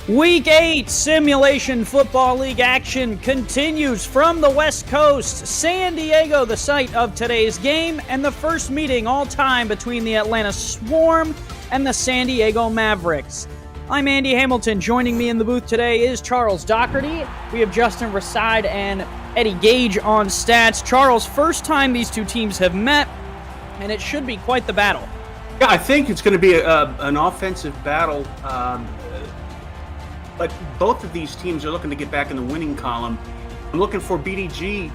Week 8 Simulation Football League action continues from the West Coast. San Diego, the site of today's game, and the first meeting all time between the Atlanta Swarm and the San Diego Mavericks. I'm Andy Hamilton. Joining me in the booth today is Charles Doherty. We have Justin Reside and Eddie Gage on stats. Charles, first time these two teams have met, and it should be quite the battle. Yeah, I think it's going to be an offensive battle. But both of these teams are looking to get back in the winning column. I'm looking for BDG.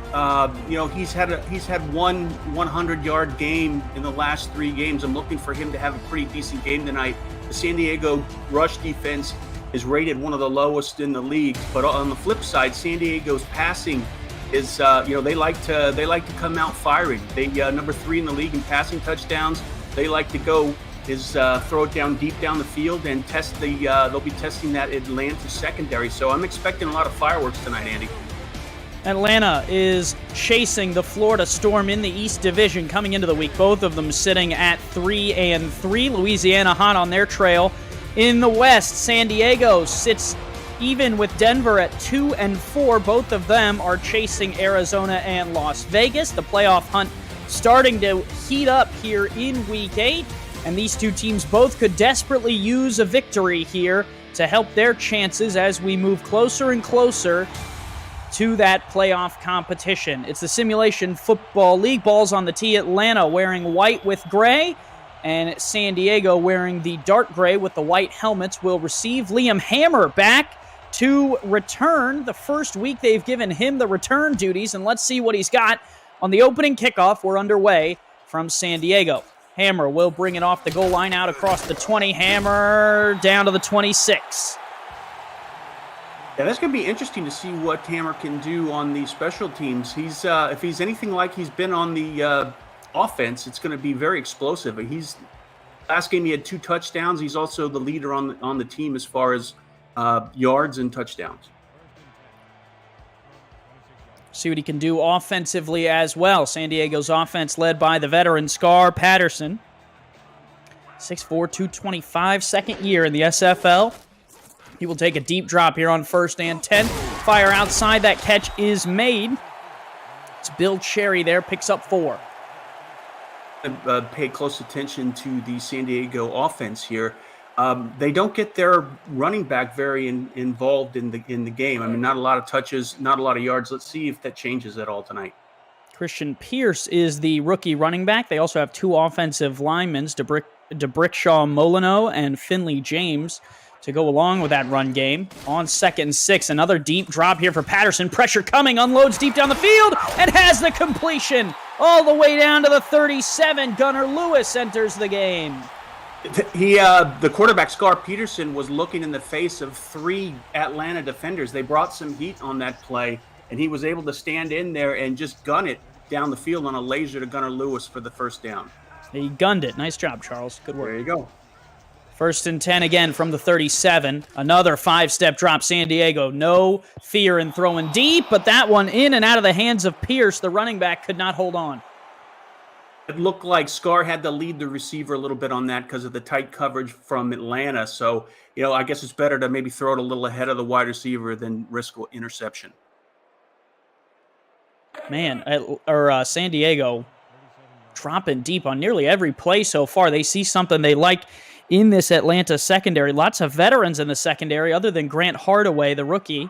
He's had one 100-yard game in the last 3 games. I'm looking for him to have a pretty decent game tonight. The San Diego rush defense is rated one of the lowest in the league. But on the flip side, San Diego's passing is they like to come out firing. They number 3 in the league in passing touchdowns. They like to go throw it down deep down the field and test they'll be testing that Atlanta secondary. So I'm expecting a lot of fireworks tonight, Andy. Atlanta is chasing the Florida Storm in the East Division coming into the week. Both of them sitting at 3-3. Louisiana hot on their trail. In the West, San Diego sits even with Denver at 2-4. Both of them are chasing Arizona and Las Vegas. The playoff hunt starting to heat up here in Week 8. And these two teams both could desperately use a victory here to help their chances as we move closer and closer to that playoff competition. It's the Simulation Football League. Balls on the tee. Atlanta wearing white with gray, and San Diego wearing the dark gray with the white helmets will receive. Liam Hammer back to return. The first week they've given him the return duties, and let's see what he's got on the opening kickoff. We're underway from San Diego. Hammer will bring it off the goal line out across the 20. Hammer down to the 26. Yeah, that's going to be interesting to see what Hammer can do on the special teams. He's if he's anything like he's been on the offense, it's going to be very explosive. Last game he had 2 touchdowns. He's also the leader on the team as far as yards and touchdowns. See what he can do offensively as well. San Diego's offense led by the veteran Scar Patterson. 6'4", 225, second year in the SFL. He will take a deep drop here on 1st and 10. Fire outside. That catch is made. It's Bill Cherry there, picks up 4. Pay close attention to the San Diego offense here. They don't get their running back very involved in the game. I mean, not a lot of touches, not a lot of yards. Let's see if that changes at all tonight. Christian Pierce is the rookie running back. They also have 2 offensive linemen, DeBrickshaw Molino and Finley James, to go along with that run game. On 2nd and 6, another deep drop here for Patterson. Pressure coming, unloads deep down the field, and has the completion all the way down to the 37. Gunnar Lewis enters the game. The quarterback, Scar Peterson, was looking in the face of 3 Atlanta defenders. They brought some heat on that play, and he was able to stand in there and just gun it down the field on a laser to Gunnar Lewis for the first down. He gunned it. Nice job, Charles. Good work. There you go. 1st and 10 again from the 37. Another 5-step drop, San Diego. No fear in throwing deep, but that one in and out of the hands of Pierce. The running back could not hold on. It looked like Scar had to lead the receiver a little bit on that because of the tight coverage from Atlanta. So, I guess it's better to maybe throw it a little ahead of the wide receiver than risk interception. Man, San Diego dropping deep on nearly every play so far. They see something they like in this Atlanta secondary. Lots of veterans in the secondary other than Grant Hardaway, the rookie.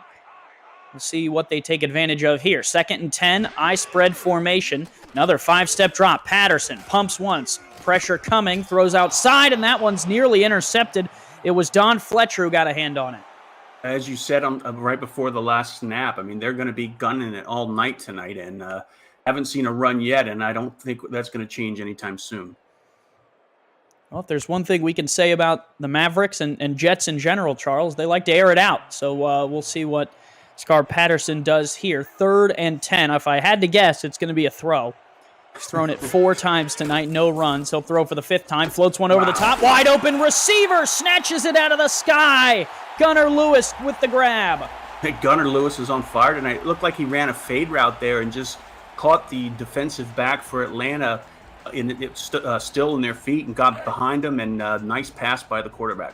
We'll see what they take advantage of here. 2nd and 10, I spread formation. Another 5-step drop. Patterson pumps once. Pressure coming, throws outside, and that one's nearly intercepted. It was Don Fletcher who got a hand on it. As you said right before the last snap, I mean, they're going to be gunning it all night tonight, and haven't seen a run yet, and I don't think that's going to change anytime soon. Well, if there's one thing we can say about the Mavericks and Jets in general, Charles, they like to air it out. So we'll see what Scar Patterson does here. 3rd and 10. If I had to guess, it's going to be a throw. He's thrown it 4 times tonight, no runs. He'll throw for the 5th time. Floats one over the top. Wide open receiver. Snatches it out of the sky. Gunnar Lewis with the grab. Hey, Gunnar Lewis is on fire tonight. It looked like he ran a fade route there and just caught the defensive back for Atlanta still in their feet and got behind him. And nice pass by the quarterback.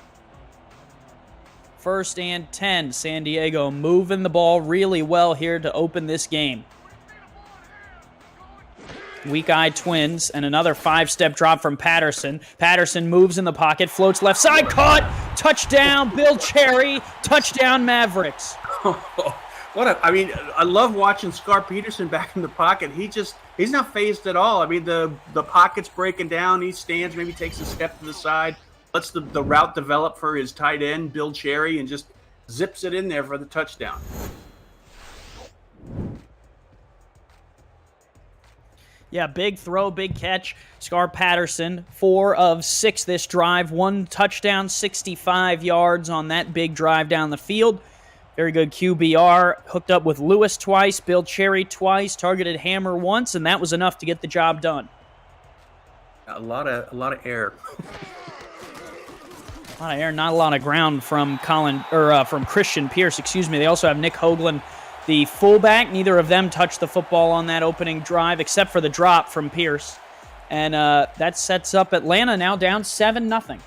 1st and 10. San Diego moving the ball really well here to open this game. Weak-eyed Twins, and another 5-step drop from Patterson. Patterson moves in the pocket, floats left side, caught! Touchdown, Bill Cherry. Touchdown, Mavericks. I love watching Scar Peterson back in the pocket. He's not phased at all. I mean, the pocket's breaking down. He stands, maybe takes a step to the side, lets the route develop for his tight end, Bill Cherry, and just zips it in there for the touchdown. Yeah, big throw, big catch. Scar Patterson, 4 of 6 this drive. 1 touchdown, 65 yards on that big drive down the field. Very good QBR. Hooked up with Lewis twice, Bill Cherry twice, targeted Hammer once, and that was enough to get the job done. A lot of air. A lot of air, not a lot of ground from from Christian Pierce. Excuse me. They also have Nick Hoagland, the fullback. Neither of them touched the football on that opening drive, except for the drop from Pierce, and that sets up Atlanta now down 7-0.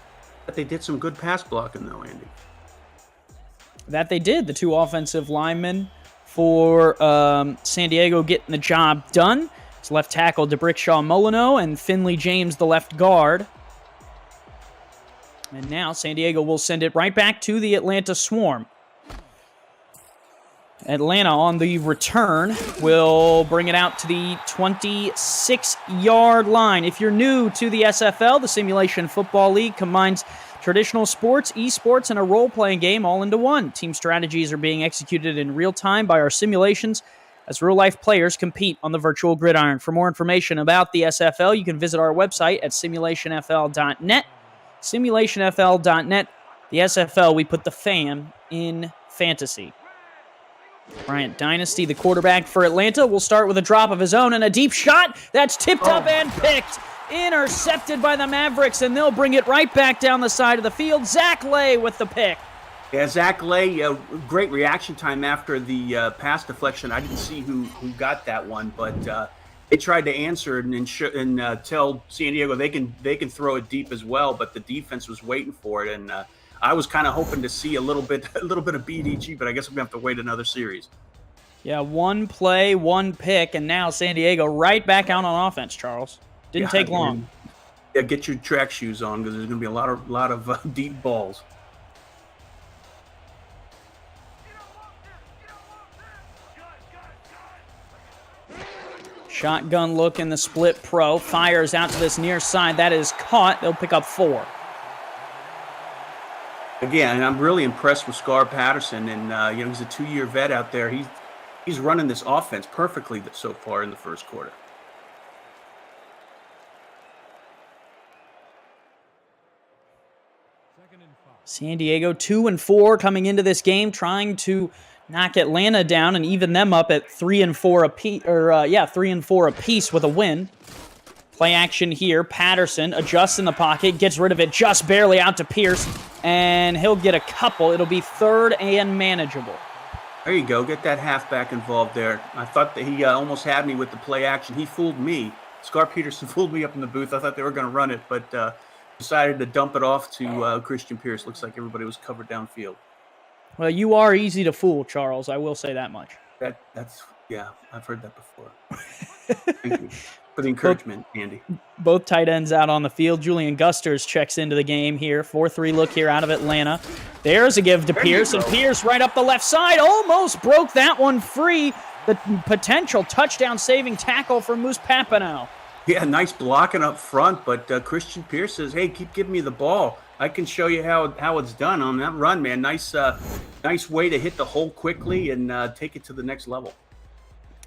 But they did some good pass blocking, though, Andy. That they did. The 2 offensive linemen for San Diego getting the job done. It's left tackle DeBrickshaw Molyneux and Finley James, the left guard. And now San Diego will send it right back to the Atlanta Swarm. Atlanta on the return will bring it out to the 26-yard line. If you're new to the SFL, the Simulation Football League combines traditional sports, esports, and a role-playing game all into one. Team strategies are being executed in real time by our simulations as real-life players compete on the virtual gridiron. For more information about the SFL, you can visit our website at simulationfl.net. Simulationfl.net. The SFL, we put the fan in fantasy. Bryant Dynasty, the quarterback for Atlanta, will start with a drop of his own and a deep shot that's tipped up and picked. Intercepted by the Mavericks, and they'll bring it right back down the side of the field. Zach Lay with the pick. Yeah, Zach Lay, great reaction time after the pass deflection. I didn't see who got that one, but they tried to answer and tell San Diego they can throw it deep as well, but the defense was waiting for it, and I was kind of hoping to see a little bit of BDG, but I guess I'm gonna have to wait another series. Yeah, 1 play, 1 pick, and now San Diego right back out on offense. Charles, didn't take long. Yeah, get your track shoes on because there's gonna be a lot of deep balls. Shotgun look in the split pro. Fires out to this near side. That is caught. They'll pick up 4. Again, and I'm really impressed with Scar Patterson, and he's a 2-year vet out there. He's running this offense perfectly so far in the first quarter. San Diego 2-4 coming into this game, trying to knock Atlanta down and even them up at 3-4 apiece. 3-4 apiece with a win. Play action here. Patterson adjusts in the pocket, gets rid of it just barely out to Pierce, and he'll get a couple. It'll be 3rd and manageable. There you go. Get that halfback involved there. I thought that he almost had me with the play action. He fooled me. Scar Peterson fooled me up in the booth. I thought they were going to run it, but decided to dump it off to Christian Pierce. Looks like everybody was covered downfield. Well, you are easy to fool, Charles. I will say that much. That's I've heard that before. Thank you for the encouragement, Andy. Both tight ends out on the field. Julian Gusters checks into the game here. 4-3 look here out of Atlanta. There's a give to Pierce, and Pierce right up the left side. Almost broke that one free. The potential touchdown-saving tackle from Moose Papineau. Yeah, nice blocking up front, but Christian Pierce says, hey, keep giving me the ball. I can show you how it's done on that run, man. Nice way to hit the hole quickly and take it to the next level.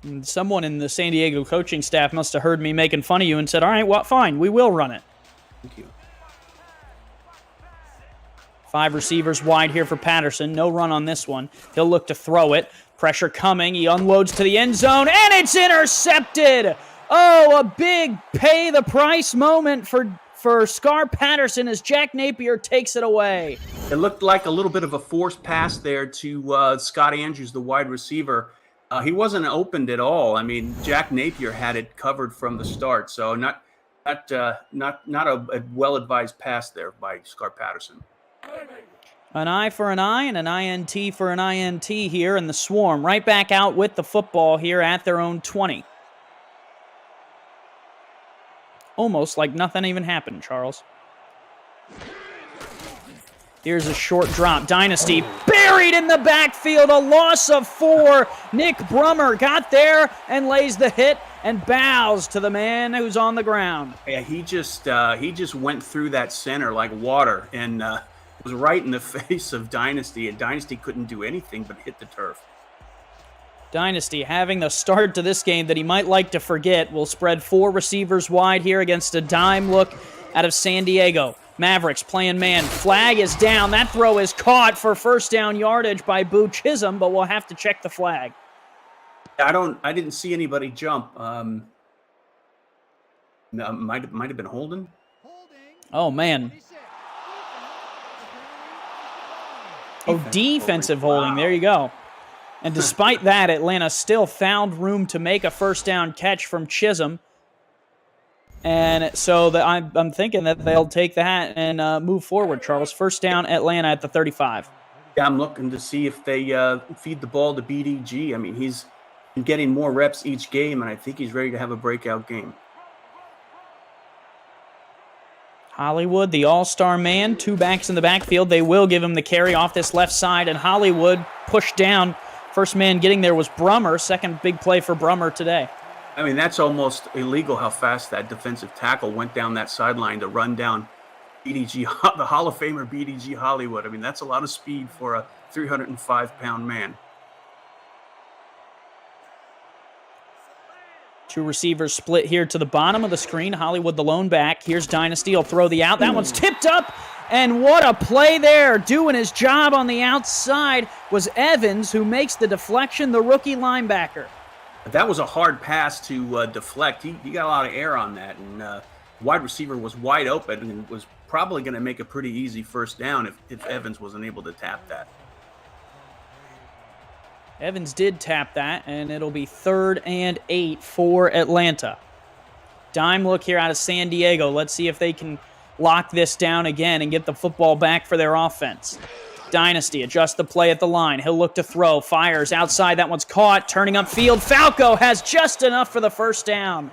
And someone in the San Diego coaching staff must have heard me making fun of you and said, all right, well, fine, we will run it. Thank you. 5 receivers wide here for Patterson. No run on this one. He'll look to throw it. Pressure coming. He unloads to the end zone, and it's intercepted. Oh, a big pay-the-price moment for Scar Patterson as Jack Napier takes it away. It looked like a little bit of a forced pass there to Scott Andrews, the wide receiver. He wasn't opened at all. I mean, Jack Napier had it covered from the start, so not a well-advised pass there by Scar Patterson. An eye for an eye and an INT for an INT here, and the Swarm right back out with the football here at their own 20. Almost like nothing even happened, Charles. Here's a short drop. Dynasty buried in the backfield. A loss of 4. Nick Brummer got there and lays the hit and bows to the man who's on the ground. Yeah, he just went through that center like water and was right in the face of Dynasty, and Dynasty couldn't do anything but hit the turf. Dynasty having the start to this game that he might like to forget. Will spread 4 receivers wide here against a dime look out of San Diego. Mavericks playing man. Flag is down. That throw is caught for first down yardage by Boo Chisholm, but we'll have to check the flag. I didn't see anybody jump. Might have been holding. Oh, man. Oh, defensive holding. There you go. And despite that, Atlanta still found room to make a first down catch from Chisholm. And so I'm thinking that they'll take that and move forward, Charles. First down, Atlanta at the 35. Yeah, I'm looking to see if they feed the ball to BDG. I mean, he's been getting more reps each game, and I think he's ready to have a breakout game. Hollywood, the all-star man, 2 backs in the backfield. They will give him the carry off this left side, and Hollywood pushed down. First man getting there was Brummer. Second big play for Brummer today. I mean, that's almost illegal how fast that defensive tackle went down that sideline to run down BDG, the Hall of Famer BDG Hollywood. I mean, that's a lot of speed for a 305-pound man. 2 receivers split here to the bottom of the screen. Hollywood the lone back. Here's Dynasty. He'll throw the out. That one's tipped up. And what a play there. Doing his job on the outside was Evans, who makes the deflection, the rookie linebacker. That was a hard pass to deflect. He got a lot of air on that. And wide receiver was wide open and was probably going to make a pretty easy first down if Evans wasn't able to tap that. Evans did tap that, and it'll be 3rd and 8 for Atlanta. Dime look here out of San Diego. Let's see if they can lock this down again and get the football back for their offense. Dynasty adjusts the play at the line. He'll look to throw. Fires outside. That one's caught. Turning upfield. Falco has just enough for the first down.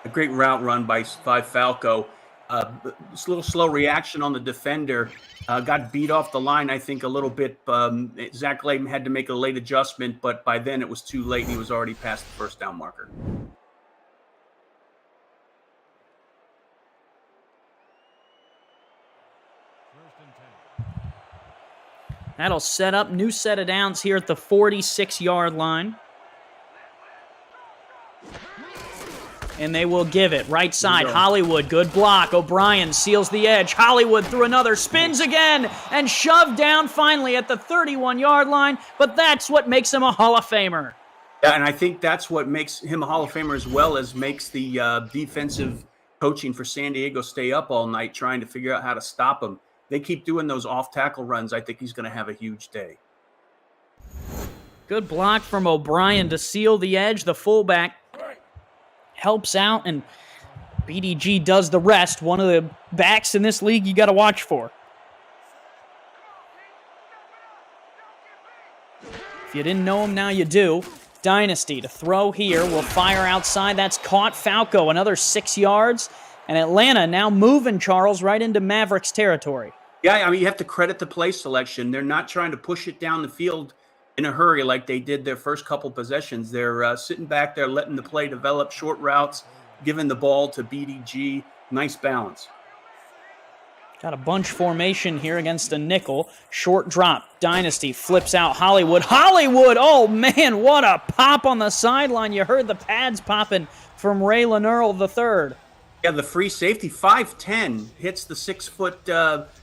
A great route run by Falco. A little slow reaction on the defender. Got beat off the line, I think, a little bit. Zach Layton had to make a late adjustment, but by then it was too late. He was already past the first down marker. That'll set up new set of downs here at the 46-yard line. And they will give it. Right side, Hollywood, good block. O'Brien seals the edge. Hollywood through another, spins again, and shoved down finally at the 31-yard line. But that's what makes him a Hall of Famer. Yeah, and I think that's what makes him a Hall of Famer as well as makes the defensive coaching for San Diego stay up all night trying to figure out how to stop him. They keep doing those off-tackle runs. I think he's going to have a huge day. Good block from O'Brien to seal the edge. The fullback helps out, and BDG does the rest. One of the backs in this league you got to watch for. If you didn't know him, now you do. Dynasty to throw here. Will fire outside. That's caught. Falco, another 6 yards. And Atlanta now moving, Charles, right into Mavericks territory. Yeah, I mean, you have to credit the play selection. They're not trying to push it down the field in a hurry like they did their first couple possessions. They're sitting back there, letting the play develop, short routes, giving the ball to BDG. Nice balance. Got a bunch formation here against a nickel. Short drop. Dynasty flips out Hollywood. Hollywood! Oh, man, what a pop on the sideline. You heard the pads popping from Ray Lenerl III. Yeah, the free safety, 5'10", hits the 6',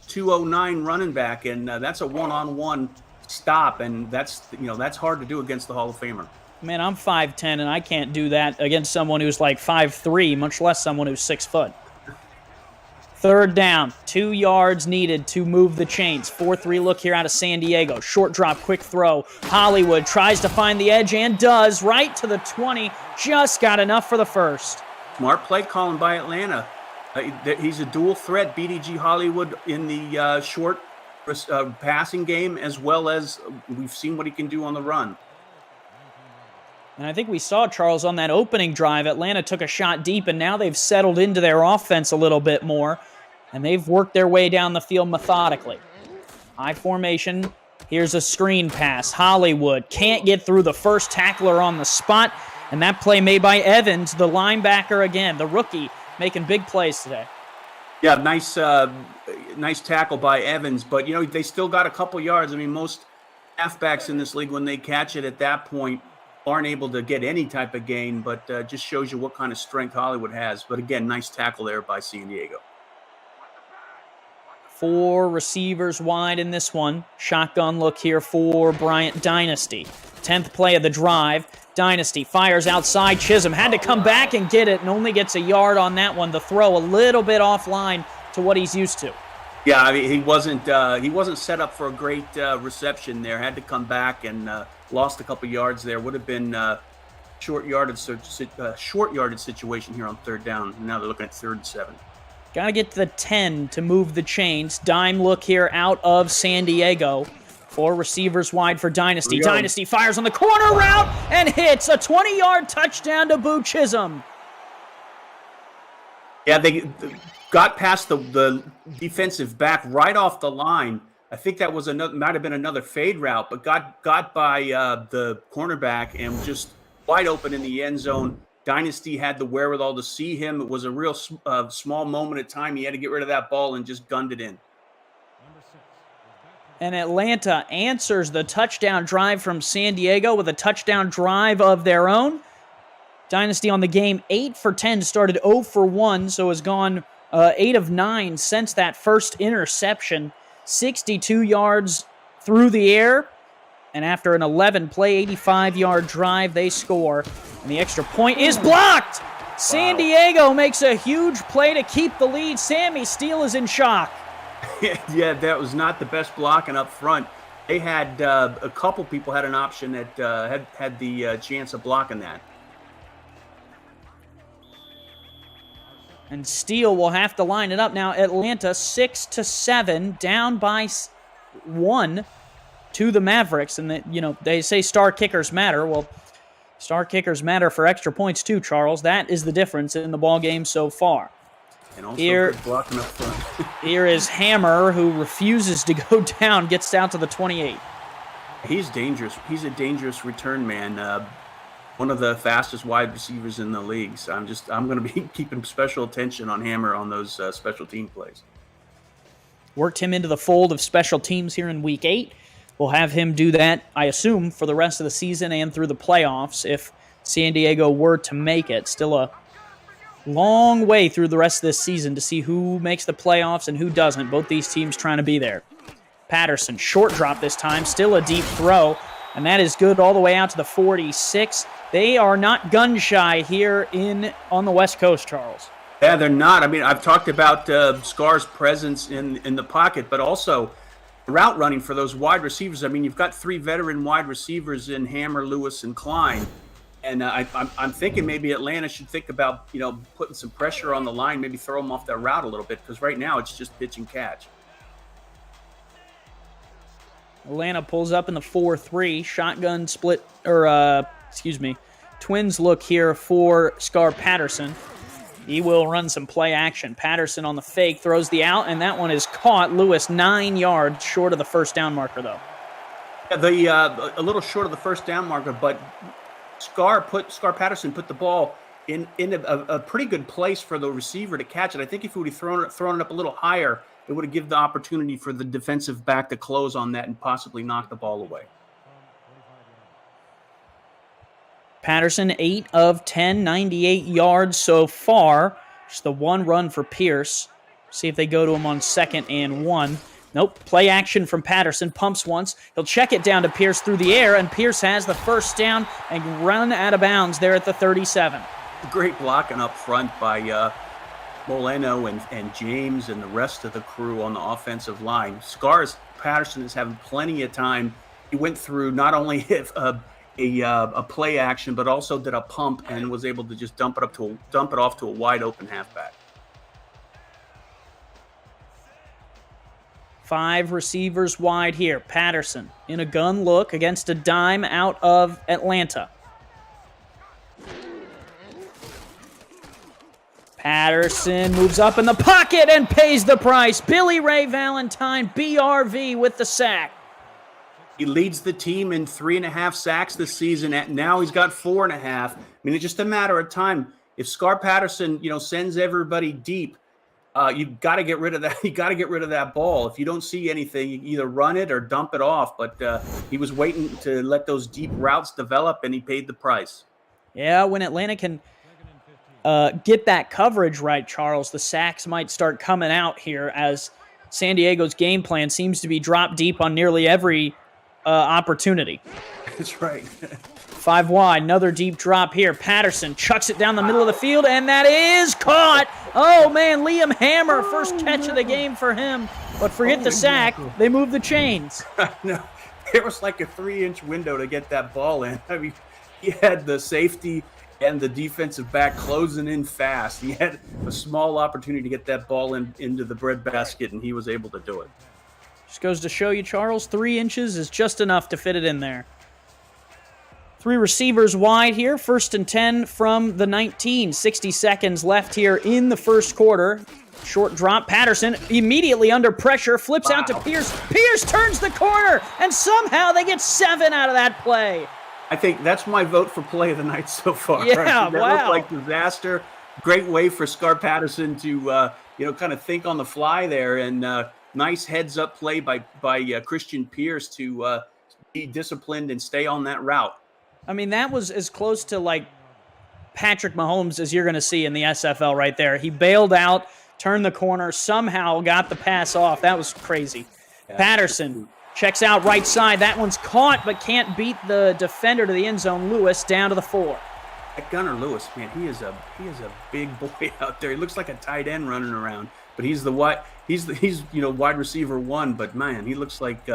209 running back, and that's a one-on-one stop, and that's hard to do against the Hall of Famer. Man, I'm 5'10", and I can't do that against someone who's like 5'3", much less someone who's 6 foot. 3rd down, 2 yards needed to move the chains. 4-3 look here out of San Diego. Short drop, quick throw. Hollywood tries to find the edge and does, right to the 20. Just got enough for the first. Smart play calling by Atlanta. He's a dual threat. BDG Hollywood in the short passing game, as well as we've seen what he can do on the run. And I think we saw, Charles, on that opening drive, Atlanta took a shot deep, and now they've settled into their offense a little bit more, and they've worked their way down the field methodically. High formation. Here's a screen pass. Hollywood can't get through the first tackler on the spot, and that play made by Evans, the linebacker again, the rookie, making big plays today. Yeah, nice tackle by Evans, but they still got a couple yards. I mean, most halfbacks in this league, when they catch it at that point, aren't able to get any type of gain, but just shows you what kind of strength Hollywood has. But again, nice tackle there by San Diego. 4 receivers wide in this one. Shotgun look here for Bryant Dynasty. 10th play of the drive. Dynasty fires outside. Chisholm had to come back and get it, and only gets a yard on that one. The throw a little bit offline to what he's used to. Yeah, I mean, he wasn't set up for a great reception there. Had to come back and lost a couple yards there. Would have been short yardage situation here on 3rd down. Now they're looking at 3rd and 7. Got to get to the 10 to move the chains. Dime look here out of San Diego. 4 receivers wide for Dynasty. Dynasty fires on the corner route and hits a 20-yard touchdown to Boo Chisholm. Yeah, they got past the defensive back right off the line. I think that was might have been another fade route, but got by the cornerback and just wide open in the end zone. Dynasty had the wherewithal to see him. It was a real small moment of time. He had to get rid of that ball and just gunned it in. And Atlanta answers the touchdown drive from San Diego with a touchdown drive of their own. Dynasty on the game, 8 for 10, started 0 for 1, so has gone 8 of 9 since that first interception. 62 yards through the air, and after an 11-play, 85-yard drive, they score. And the extra point is blocked! San Diego makes a huge play to keep the lead. Sammy Steele is in shock. Yeah, that was not the best blocking up front. They had a couple people had an option that had the chance of blocking that. And Steele will have to line it up now. Atlanta 6-7, down by 1 to the Mavericks. And they say star kickers matter. Well, star kickers matter for extra points too, Charles. That is the difference in the ball game so far. And also good blocking up front. Here is Hammer, who refuses to go down, gets down to the 28. He's dangerous. He's a dangerous return man. One of the fastest wide receivers in the league. So I'm going to be keeping special attention on Hammer on those special team plays. Worked him into the fold of special teams here in Week 8. We'll have him do that, I assume, for the rest of the season and through the playoffs if San Diego were to make it. Still a long way through the rest of this season to see who makes the playoffs and who doesn't. Both these teams trying to be there. Patterson, short drop this time, still a deep throw, and that is good all the way out to the 46. They are not gun-shy here on the West Coast, Charles. Yeah, they're not. I mean, I've talked about Scar's presence in the pocket, but also route running for those wide receivers. I mean, you've got 3 veteran wide receivers in Hammer, Lewis, and Klein. And I'm thinking maybe Atlanta should think about, putting some pressure on the line, maybe throw them off their route a little bit, because right now it's just pitch and catch. Atlanta pulls up in the 4-3. Shotgun split, twins look here for Scar Patterson. He will run some play action. Patterson on the fake, throws the out, and that one is caught. Lewis 9 yards short of the first down marker, though. Yeah, a little short of the first down marker, but Scar Patterson put the ball in a pretty good place for the receiver to catch it. I think if he would have thrown it up a little higher, it would have given the opportunity for the defensive back to close on that and possibly knock the ball away. Patterson, 8 of 10, 98 yards so far. Just the one run for Pierce. See if they go to him on 2nd and 1. Nope. Play action from Patterson. Pumps once. He'll check it down to Pierce through the air, and Pierce has the first down and run out of bounds there at the 37. Great blocking up front by Moreno and James and the rest of the crew on the offensive line. Patterson is having plenty of time. He went through not only a play action, but also did a pump and was able to just dump it off to a wide open halfback. 5 receivers wide here. Patterson in a gun look against a dime out of Atlanta. Patterson moves up in the pocket and pays the price. Billy Ray Valentine, BRV, with the sack. He leads the team in 3.5 sacks this season. Now he's got 4.5. I mean, it's just a matter of time. If Scar Patterson, sends everybody deep, you've got to get rid of that. You got to get rid of that ball. If you don't see anything, you either run it or dump it off. But he was waiting to let those deep routes develop, and he paid the price. Yeah, when Atlanta can get that coverage right, Charles, the sacks might start coming out here as San Diego's game plan seems to be drop deep on nearly every opportunity. That's right. 5 wide, another deep drop here. Patterson chucks it down the middle of the field, and that is caught. Oh, man, Liam Hammer, first catch of the game for him. But forget the sack, they move the chains. No, there was like a 3-inch window to get that ball in. I mean, he had the safety and the defensive back closing in fast. He had a small opportunity to get that ball into the breadbasket, and he was able to do it. Just goes to show you, Charles, 3 inches is just enough to fit it in there. 3 receivers wide here. 1st and 10 from the 19. 60 seconds left here in the first quarter. Short drop. Patterson immediately under pressure. Flips out to Pierce. Pierce turns the corner, and somehow they get 7 out of that play. I think that's my vote for play of the night so far. Yeah, that wow. looked like disaster. Great way for Scar Patterson to, kind of think on the fly there, and nice heads-up play by Christian Pierce to be disciplined and stay on that route. I mean, that was as close to, like, Patrick Mahomes as you're going to see in the SFL right there. He bailed out, turned the corner, somehow got the pass off. That was crazy. Yeah. Patterson checks out right side. That one's caught, but can't beat the defender to the end zone. Lewis down to the 4. That Gunnar Lewis, man, he is a big boy out there. He looks like a tight end running around, but he's wide receiver 1. But man, he looks like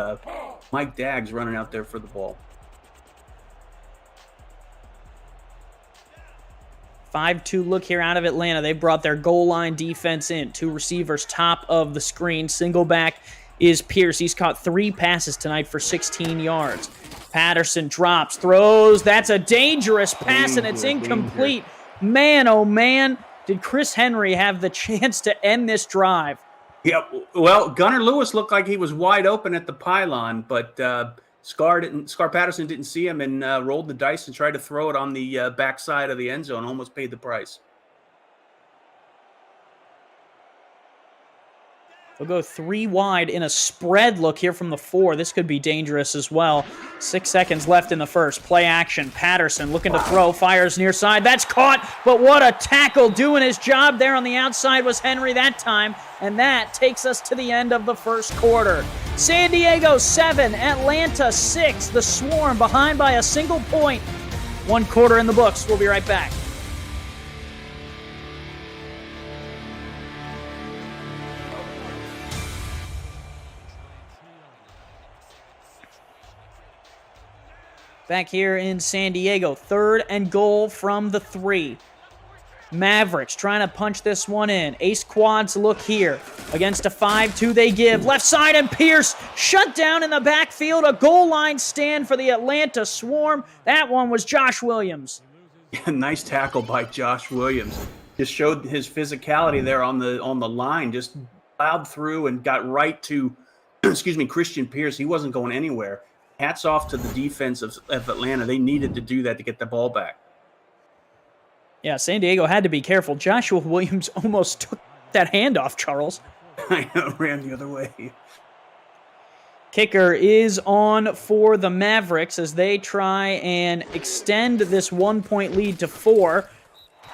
Mike Daggs running out there for the ball. 5-2 look here out of Atlanta. They brought their goal line defense in. 2 receivers top of the screen. Single back is Pierce. He's caught 3 passes tonight for 16 yards. Patterson drops, throws. That's a dangerous pass, and it's incomplete. Man, oh man, did Chris Henry have the chance to end this drive? Yeah, well, Gunnar Lewis looked like he was wide open at the pylon, but Scar Patterson didn't see him and rolled the dice and tried to throw it on the backside of the end zone. Almost paid the price. They'll go 3 wide in a spread look here from the 4. This could be dangerous as well. 6 seconds left in the first. Play action. Patterson looking to throw. Fires near side. That's caught, but what a tackle. Doing his job there on the outside was Henry that time. And that takes us to the end of the first quarter. San Diego 7, Atlanta 6. The Swarm behind by a single point. 1 quarter in the books. We'll be right back. Back here in San Diego, 3rd and goal from the 3. Mavericks trying to punch this one in. Ace quads look here. Against a 5-2 they give. Left side, and Pierce shut down in the backfield. A goal line stand for the Atlanta Swarm. That one was Josh Williams. Yeah, nice tackle by Josh Williams. Just showed his physicality there on the line. Just plowed through and got right to, Christian Pierce. He wasn't going anywhere. Hats off to the defense of Atlanta. They needed to do that to get the ball back. Yeah, San Diego had to be careful. Joshua Williams almost took that handoff, Charles. I know, ran the other way. Kicker is on for the Mavericks as they try and extend this 1-point lead to 4.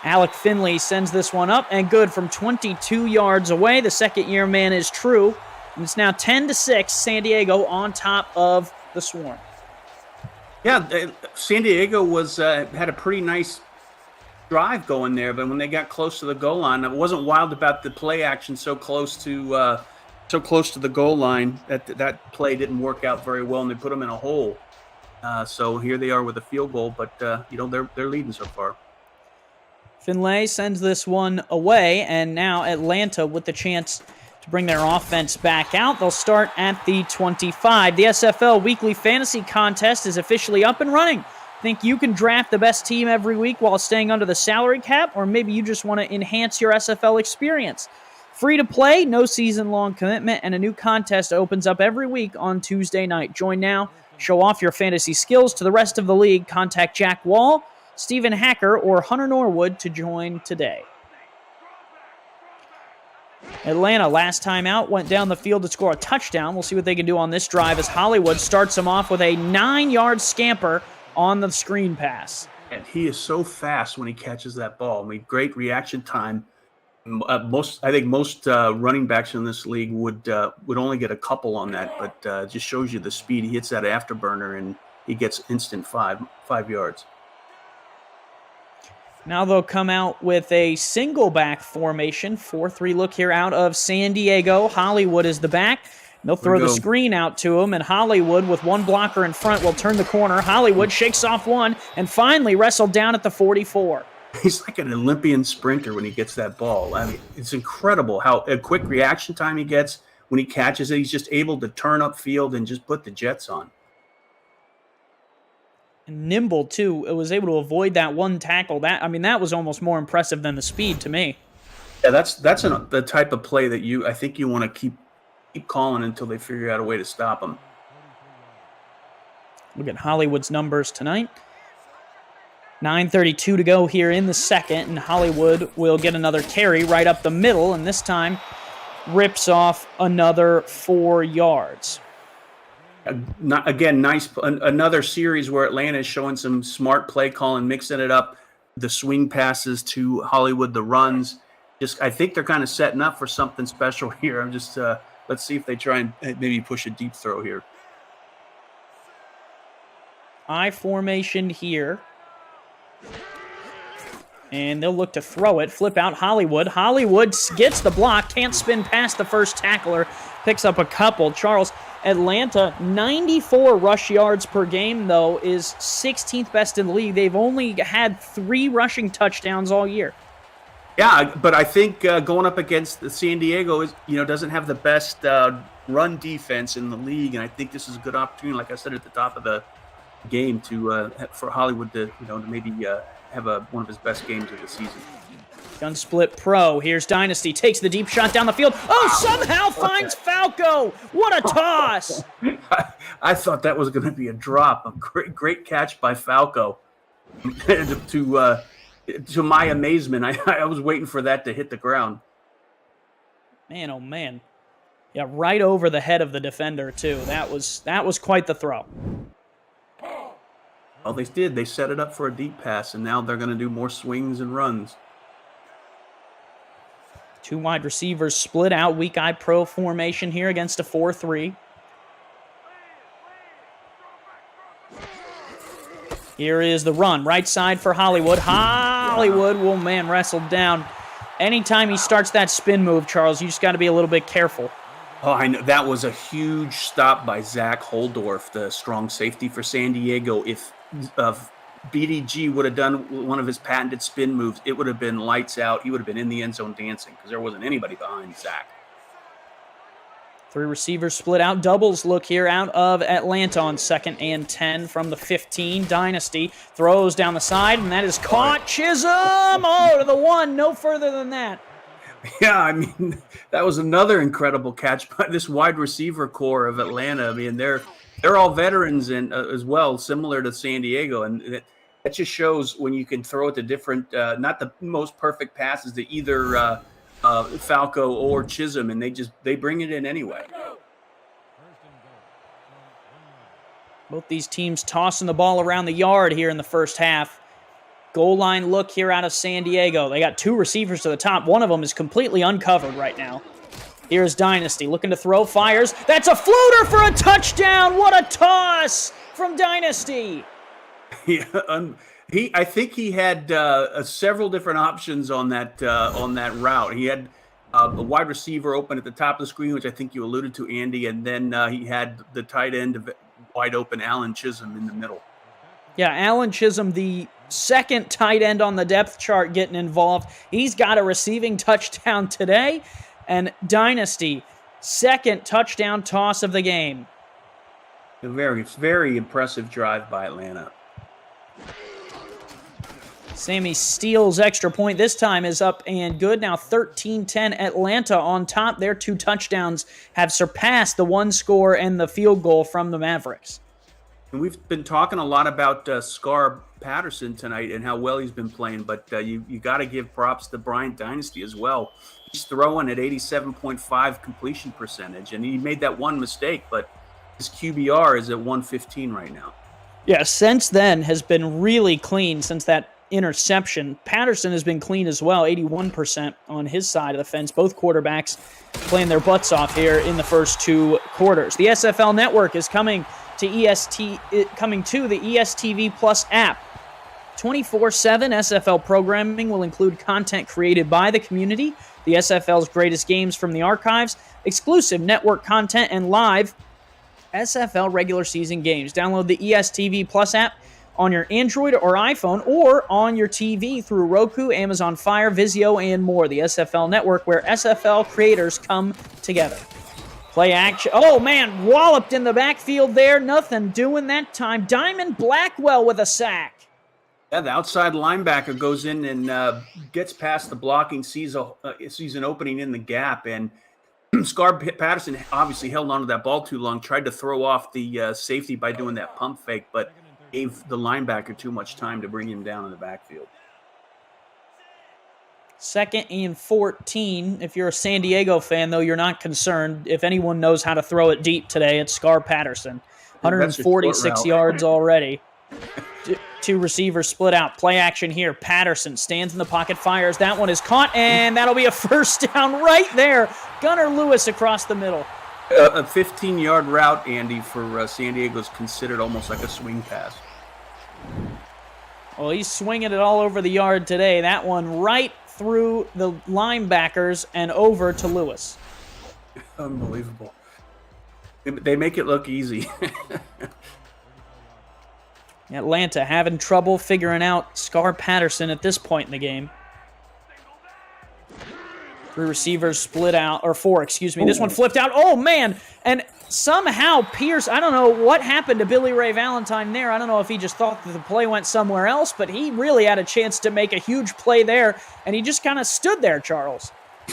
Alec Finley sends this one up, and good from 22 yards away. The second-year man is true. And it's now 10-6, San Diego on top of the Swarm. Yeah, San Diego had a pretty nice drive going there, but when they got close to the goal line, I wasn't wild about the play action so close to the goal line. That play didn't work out very well, and they put them in a hole. So here they are with a field goal, but they're leading so far. Finlay sends this one away, and now Atlanta with the chance to bring their offense back out. They'll start at the 25. The SFL Weekly Fantasy Contest is officially up and running. Think you can draft the best team every week while staying under the salary cap, or maybe you just want to enhance your SFL experience? Free to play, no season-long commitment, and a new contest opens up every week on Tuesday night. Join now. Show off your fantasy skills to the rest of the league. Contact Jack Wall, Stephen Hacker, or Hunter Norwood to join today. Atlanta, last time out, went down the field to score a touchdown. We'll see what they can do on this drive as Hollywood starts them off with a 9-yard scamper on the screen pass. And he is so fast when he catches that ball. I mean, great reaction time. I think most running backs in this league would only get a couple on that, but it just shows you the speed. He hits that afterburner and he gets instant 5 yards. Now they'll come out with a single back formation, 4-3 look here out of San Diego. Hollywood is the back. They'll throw the screen out to him, and Hollywood, with one blocker in front, will turn the corner. Hollywood shakes off one and finally wrestled down at the 44. He's like an Olympian sprinter when he gets that ball. I mean, it's incredible how a quick reaction time he gets when he catches it. He's just able to turn upfield and just put the jets on. And nimble, too. It was able to avoid that one tackle. That was almost more impressive than the speed to me. Yeah, that's the type of play that I think you want to keep calling until they figure out a way to stop him. Look at Hollywood's numbers tonight. 9:32 to go here in the second, and Hollywood will get another carry right up the middle, and this time rips off another 4 yards. Again, nice. Another series where Atlanta is showing some smart play calling, mixing it up. The swing passes to Hollywood, the runs. I think they're kind of setting up for something special here. Let's see if they try and maybe push a deep throw here. I formation here. And they'll look to throw it. Flip out Hollywood. Hollywood gets the block. Can't spin past the first tackler. Picks up a couple. Charles, Atlanta, 94 rush yards per game, though, is 16th best in the league. They've only had 3 rushing touchdowns all year. Yeah, but I think going up against the San Diego doesn't have the best run defense in the league, and I think this is a good opportunity, like I said at the top of the game, for Hollywood to maybe have one of his best games of the season. Gun split pro. Here's Dynasty. Takes the deep shot down the field. Somehow finds Falco. What a toss. I thought that was going to be a drop. A great catch by Falco. To my amazement, I was waiting for that to hit the ground. Man, oh man. Yeah, right over the head of the defender, too. That was quite the throw. Well, they did. They set it up for a deep pass, and now they're going to do more swings and runs. 2 wide receivers split out. Weak eye pro formation here against a 4-3. Here is the run. Right side for Hollywood. Hollywood will, wrestled down. Anytime he starts that spin move, Charles, you just got to be a little bit careful. Oh, I know. That was a huge stop by Zach Holdorf, the strong safety for San Diego. If BDG would have done one of his patented spin moves, it would have been lights out. He would have been in the end zone dancing because there wasn't anybody behind Zach. 3 receivers split out. Doubles look here out of Atlanta on 2nd and 10 from the 15. Dynasty throws down the side, and that is caught. Chisholm! To the 1. No further than that. Yeah, I mean, that was another incredible catch by this wide receiver core of Atlanta. I mean, they're all veterans and as well, similar to San Diego, and that just shows when you can throw it to different, not the most perfect passes to either Falco or Chisholm, and they bring it in anyway. Both these teams tossing the ball around the yard here in the first half. Goal line look here out of San Diego. They got 2 receivers to the top. One of them is completely uncovered right now. Here's Dynasty looking to throw, fires. That's a floater for a touchdown. What a toss from Dynasty. Yeah, I think he had several different options on that route. He had a wide receiver open at the top of the screen, which I think you alluded to, Andy, and then he had the tight end wide open, Alan Chisholm, in the middle. Yeah, Alan Chisholm, the second tight end on the depth chart, getting involved. He's got a receiving touchdown today. And Dynasty, second touchdown toss of the game. A very, very impressive drive by Atlanta. Sammy Steele's extra point this time is up and good. Now 13-10 Atlanta on top. Their 2 touchdowns have surpassed the 1 score and the field goal from the Mavericks. And we've been talking a lot about Scar Patterson tonight and how well he's been playing, but you got to give props to Bryant Dynasty as well. He's throwing at 87.5 completion percentage, and he made that one mistake, but his QBR is at 115 right now. Yeah, since then has been really clean since that interception. Patterson has been clean as well, 81% on his side of the fence. Both quarterbacks playing their butts off here in the first 2 quarters. The SFL network is coming to the ESTV Plus app. 24/7 SFL programming will include content created by the community, the SFL's greatest games from the archives, exclusive network content, and live SFL regular season games. Download the ESTV Plus app on your Android or iPhone or on your TV through Roku, Amazon Fire, Vizio, and more. The SFL network where SFL creators come together. Play action. Oh, man, walloped in the backfield there. Nothing doing that time. Diamond Blackwell with a sack. Yeah, the outside linebacker goes in and gets past the blocking, sees an opening in the gap, and Scar Patterson obviously held onto that ball too long, tried to throw off the safety by doing that pump fake, but gave the linebacker too much time to bring him down in the backfield. 2nd and 14. If you're a San Diego fan, though, you're not concerned. If anyone knows how to throw it deep today, it's Scar Patterson. 146 yards already. 2 receivers split out. Play action here. Patterson stands in the pocket, fires. That one is caught, and that'll be a first down right there. Gunnar Lewis across the middle. A 15-yard route, Andy, for San Diego is considered almost like a swing pass. Well, he's swinging it all over the yard today. That one right through the linebackers and over to Lewis. Unbelievable. They make it look easy. Atlanta having trouble figuring out Scar Patterson at this point in the game. 3 receivers split out, or 4, excuse me. This one flipped out. Oh, man. And somehow Pierce, I don't know what happened to Billy Ray Valentine there. I don't know if he just thought that the play went somewhere else, but he really had a chance to make a huge play there, and he just kind of stood there, Charles.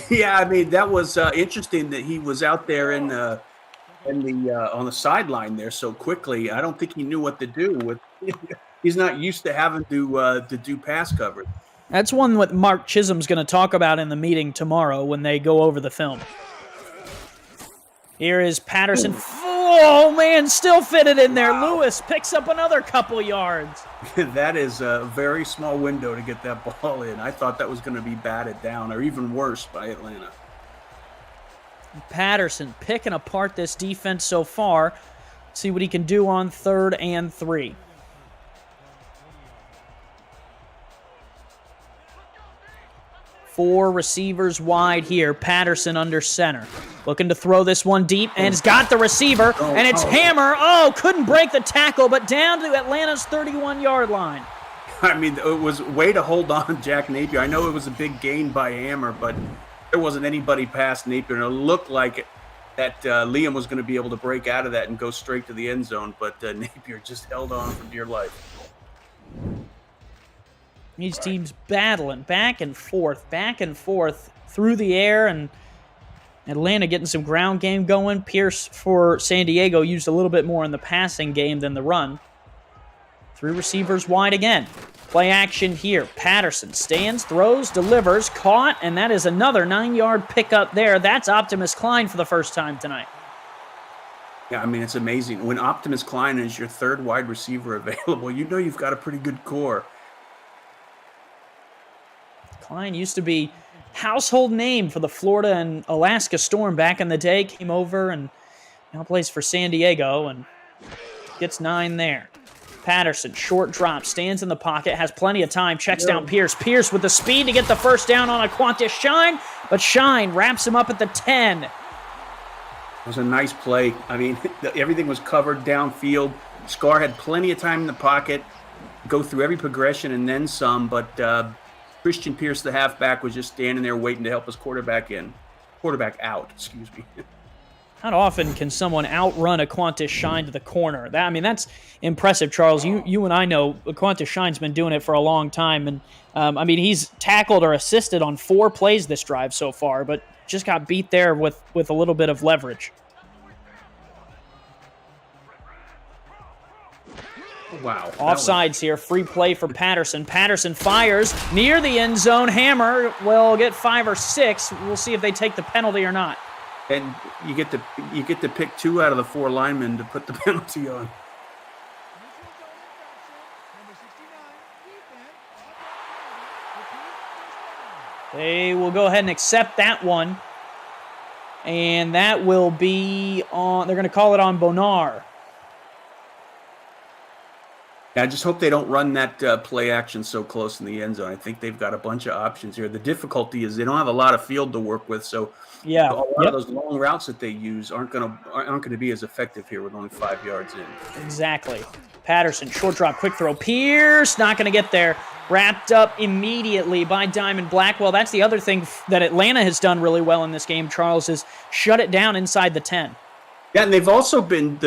Yeah, I mean, that was interesting that he was out there on the sideline there so quickly. I don't think he knew what to do. He's not used to having to do pass coverage. That's one that Mark Chisholm's going to talk about in the meeting tomorrow when they go over the film. Here is Patterson. Oh, man, still fitted in there. Wow. Lewis picks up another couple yards. That is a very small window to get that ball in. I thought that was going to be batted down, or even worse, by Atlanta. Patterson picking apart this defense so far. See what he can do on 3rd and 3. Four receivers wide here. Patterson under center. Looking to throw this one deep, and it's got the receiver, and it's Hammer. Oh, couldn't break the tackle, but down to Atlanta's 31-yard line. I mean, it was a way to hold on Jack Napier. I know it was a big gain by Hammer, but there wasn't anybody past Napier, and it looked like that Liam was going to be able to break out of that and go straight to the end zone, but Napier just held on for dear life. These teams battling back and forth through the air, and Atlanta getting some ground game going. Pierce for San Diego used a little bit more in the passing game than the run. 3 receivers wide again. Play action here. Patterson stands, throws, delivers, caught, and that is another 9-yard pickup there. That's Optimus Klein for the first time tonight. Yeah, I mean, it's amazing. When Optimus Klein is your 3rd wide receiver available, you know you've got a pretty good core. Klein used to be household name for the Florida and Alaska Storm back in the day. Came over and now plays for San Diego and gets 9 there. Patterson, short drop, stands in the pocket, has plenty of time, checks down Pierce. Pierce with the speed to get the first down on a Qantas Shine, but Shine wraps him up at the 10. It was a nice play. I mean, everything was covered downfield. Scar had plenty of time in the pocket, go through every progression and then some, but Christian Pierce, the halfback, was just standing there waiting to help his quarterback in. quarterback out, excuse me. Not often can someone outrun a Qantas Shine to the corner. That's impressive, Charles. You and I know Qantas Shine's been doing it for a long time, and he's tackled or assisted on 4 plays this drive so far, but just got beat there with a little bit of leverage. Wow. Offsides here. Free play for Patterson. Patterson fires near the end zone. Hammer will get 5 or 6. We'll see if they take the penalty or not. And you get to pick 2 out of the 4 linemen to put the penalty on. They will go ahead and accept that one. And that will be on, they're going to call it on Bonar. I just hope they don't run that play action so close in the end zone. I think they've got a bunch of options here. The difficulty is they don't have a lot of field to work with, so yeah, a lot of those long routes that they use aren't going to be as effective here with only 5 yards in. Exactly. Patterson, short drop, quick throw. Pierce not going to get there. Wrapped up immediately by Diamond Blackwell. That's the other thing that Atlanta has done really well in this game, Charles, is shut it down inside the 10. Yeah, and they've also been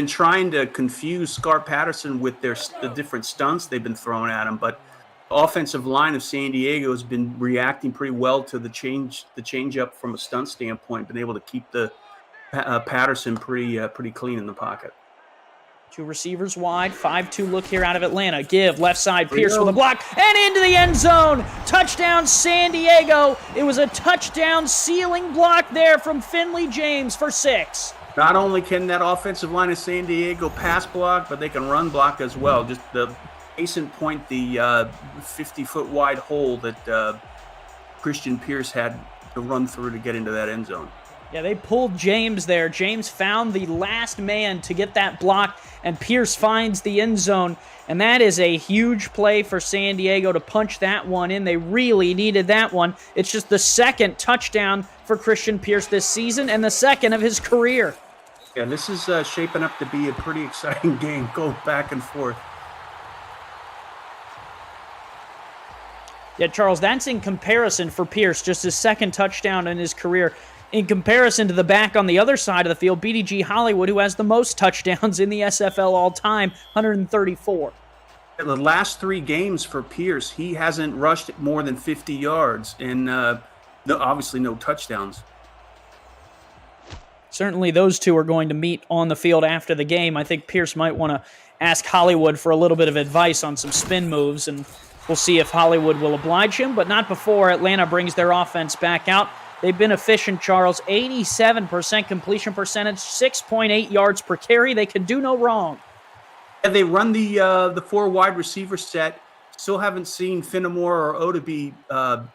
trying to confuse Scar Patterson with the different stunts they've been throwing at him, but the offensive line of San Diego has been reacting pretty well to the change up from a stunt standpoint, been able to keep the Patterson pretty clean in the pocket. 2 receivers wide, 5-2 look here out of Atlanta. Give, left side, Pierce with a block, and into the end zone. Touchdown, San Diego. It was a touchdown ceiling block there from Finley James for 6. Not only can that offensive line of San Diego pass block, but they can run block as well. Just the case in point, the 50-foot wide hole that Christian Pierce had to run through to get into that end zone. Yeah, they pulled James there. James found the last man to get that block, and Pierce finds the end zone. And that is a huge play for San Diego to punch that one in. They really needed that one. It's just the second touchdown for Christian Pierce this season and the second of his career. Yeah, this is shaping up to be a pretty exciting game. Go back and forth. Yeah, Charles, that's in comparison for Pierce, just his second touchdown in his career. In comparison to the back on the other side of the field, BDG Hollywood, who has the most touchdowns in the SFL all time, 134. In the last 3 games for Pierce, he hasn't rushed more than 50 yards and obviously no touchdowns. Certainly those two are going to meet on the field after the game. I think Pierce might want to ask Hollywood for a little bit of advice on some spin moves, and we'll see if Hollywood will oblige him, but not before Atlanta brings their offense back out. They've been efficient, Charles. 87% completion percentage, 6.8 yards per carry. They can do no wrong. And they run the 4 wide receiver set. Still haven't seen Finnemore or Odabe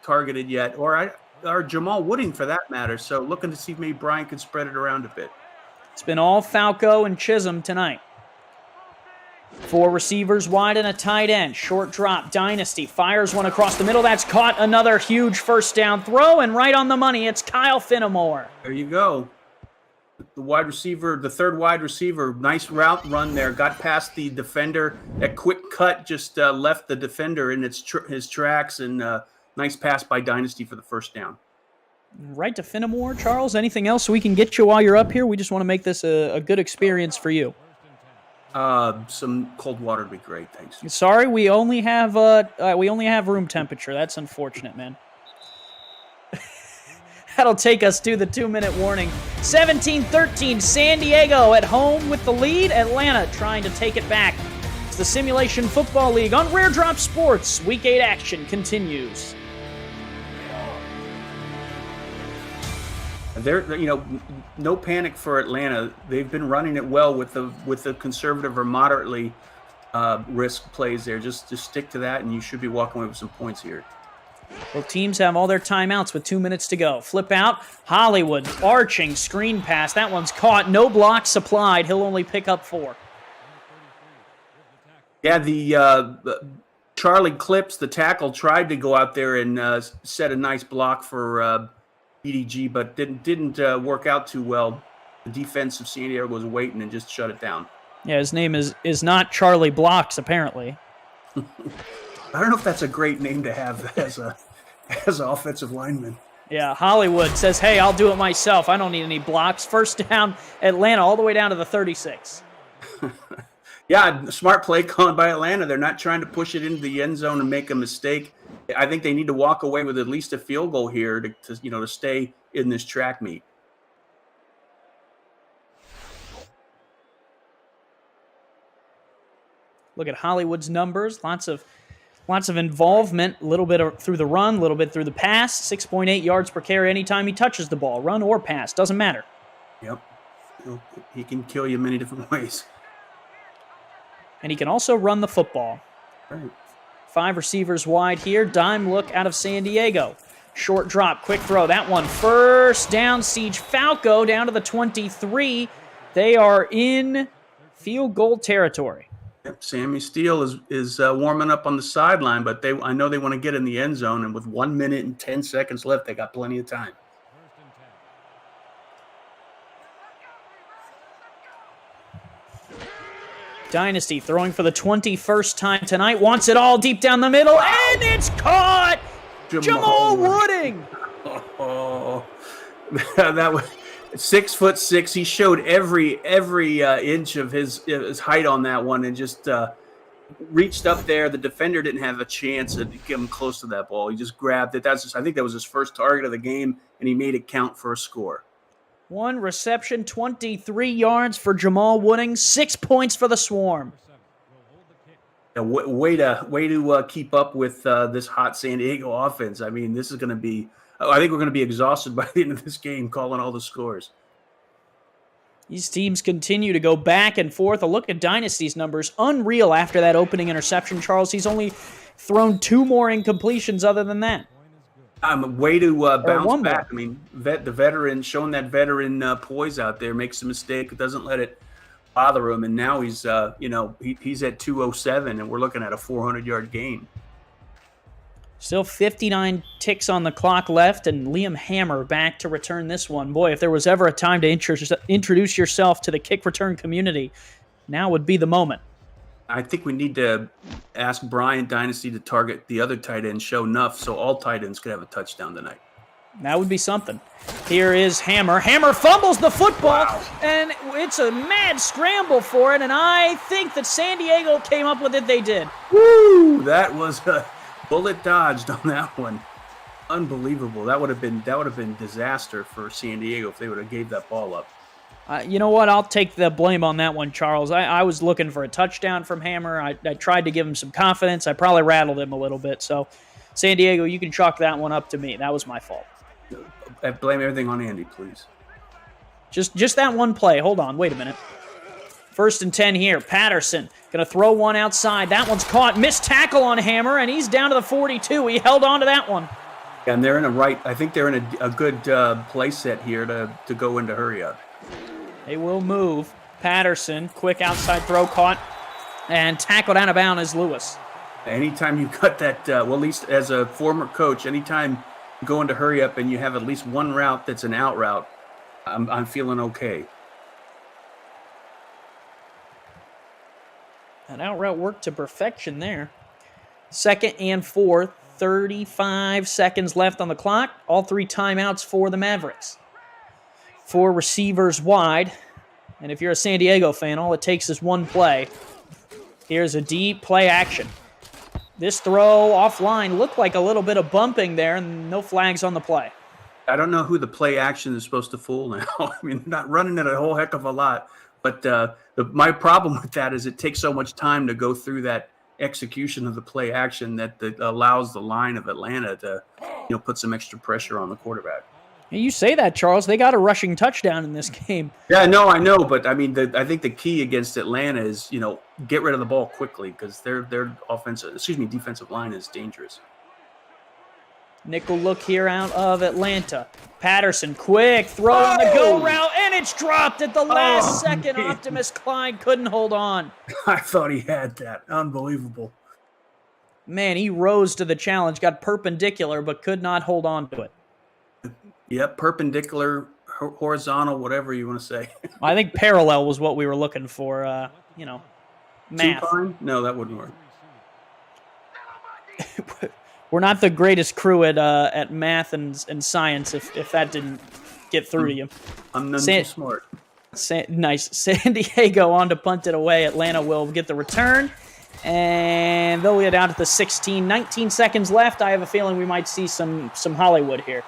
targeted yet, or Jamal Wooding for that matter. So looking to see if maybe Brian can spread it around a bit. It's been all Falco and Chisholm tonight. 4 receivers wide and a tight end. Short drop. Dynasty fires one across the middle. That's caught. Another huge first down throw, and right on the money, it's Kyle Finnemore. There you go. The wide receiver, the third wide receiver, nice route run there. Got past the defender. That quick cut just left the defender in his tracks, and nice pass by Dynasty for the first down. Right to Finnemore, Charles. Anything else we can get you while you're up here? We just want to make this a good experience for you. Some cold water would be great, thanks. Sorry, we only have room temperature. That's unfortunate, man. That'll take us to the 2-minute warning. 17-13, San Diego at home with the lead. Atlanta trying to take it back. It's the Simulation Football League on Rare Drop Sports. Week 8 action continues. No panic for Atlanta. They've been running it well with the conservative or moderately risk plays there. Just stick to that, and you should be walking away with some points here. Well, teams have all their timeouts with 2 minutes to go. Flip out. Hollywood arching screen pass. That one's caught. No block supplied. He'll only pick up 4. Yeah, the Charlie Clips, the tackle, tried to go out there and set a nice block for BDG, but didn't work out too well. The defense of San Diego was waiting and just shut it down. Yeah, his name is not Charlie Blocks, apparently. I don't know if that's a great name to have as an offensive lineman. Yeah, Hollywood says, hey, I'll do it myself. I don't need any blocks. First down, Atlanta, all the way down to the 36. Yeah, smart play calling by Atlanta. They're not trying to push it into the end zone and make a mistake. I think they need to walk away with at least a field goal here to stay in this track meet. Look at Hollywood's numbers. Lots of involvement, a little bit through the run, a little bit through the pass. 6.8 yards per carry anytime he touches the ball, run or pass, doesn't matter. Yep. He can kill you many different ways. And he can also run the football. Right. 5 receivers wide here. Dime look out of San Diego. Short drop, quick throw. That one first down. Siege Falco down to the 23. They are in field goal territory. Yep. Sammy Steele is warming up on the sideline, but I know they want to get in the end zone, and with 1 minute and 10 seconds left, they got plenty of time. Dynasty throwing for the 21st time tonight. Wants it all deep down the middle, and it's caught! Jamal Wooding! Oh, that was 6'6". He showed every inch of his height on that one, and just reached up there. The defender didn't have a chance to get him close to that ball. He just grabbed it. I think that was his first target of the game, and he made it count for a score. 1 reception, 23 yards for Jamal Wooding, 6 points for the Swarm. Yeah, way to keep up with this hot San Diego offense. I mean, this is going to be. I think we're going to be exhausted by the end of this game calling all the scores. These teams continue to go back and forth. A look at Dynasty's numbers. Unreal after that opening interception, Charles. He's only thrown 2 more incompletions other than that. Way to bounce back. I mean, the veteran, showing that veteran poise out there, makes a mistake, doesn't let it bother him, and now he's he's at 207, and we're looking at a 400-yard game. Still 59 ticks on the clock left, and Liam Hammer back to return this one. Boy, if there was ever a time to introduce yourself to the kick return community, now would be the moment. I think we need to ask Brian Dynasty to target the other tight end, Show Nuff, so all tight ends could have a touchdown tonight. That would be something. Here is Hammer. Hammer fumbles the football, and it's a mad scramble for it, and I think that San Diego came up with it. They did. Woo! That was a bullet dodged on that one. Unbelievable. That would have been disaster for San Diego if they would have gave that ball up. You know what? I'll take the blame on that one, Charles. I was looking for a touchdown from Hammer. I tried to give him some confidence. I probably rattled him a little bit. So, San Diego, you can chalk that one up to me. That was my fault. I blame everything on Andy, please. Just that one play. Hold on. Wait a minute. 1st and 10 here. Patterson going to throw one outside. That one's caught. Missed tackle on Hammer, and he's down to the 42. He held on to that one. And they're in I think they're in a good play set here to go into hurry up. They will move. Patterson, quick outside throw caught, and tackled out of bounds is Lewis. Anytime you cut that, at least as a former coach, anytime you go into hurry up and you have at least one route that's an out route, I'm feeling okay. That out route worked to perfection there. 2nd and 4, 35 seconds left on the clock. All 3 timeouts for the Mavericks. 4 receivers wide. And if you're a San Diego fan, all it takes is one play. Here's a deep play action. This throw offline looked like a little bit of bumping there, and no flags on the play. I don't know who the play action is supposed to fool now. I mean, not running it a whole heck of a lot. But my problem with that is it takes so much time to go through that execution of the play action that allows the line of Atlanta to put some extra pressure on the quarterback. You say that, Charles. They got a rushing touchdown in this game. Yeah, no, I know, but I mean, I think the key against Atlanta is get rid of the ball quickly because their defensive line is dangerous. Nickel look here out of Atlanta. Patterson, quick throw on the go route, and it's dropped at the last second. Man. Optimus Klein couldn't hold on. I thought he had that. Unbelievable. Man, he rose to the challenge, got perpendicular, but could not hold on to it. Yep, perpendicular, horizontal, whatever you want to say. I think parallel was what we were looking for, math. Supine? No, that wouldn't work. we're not the greatest crew at math and science. If that didn't get through to you, I'm none too smart. Nice. San Diego on to punt it away. Atlanta will get the return, and they'll get out at the 16. 19 seconds left. I have a feeling we might see some Hollywood here.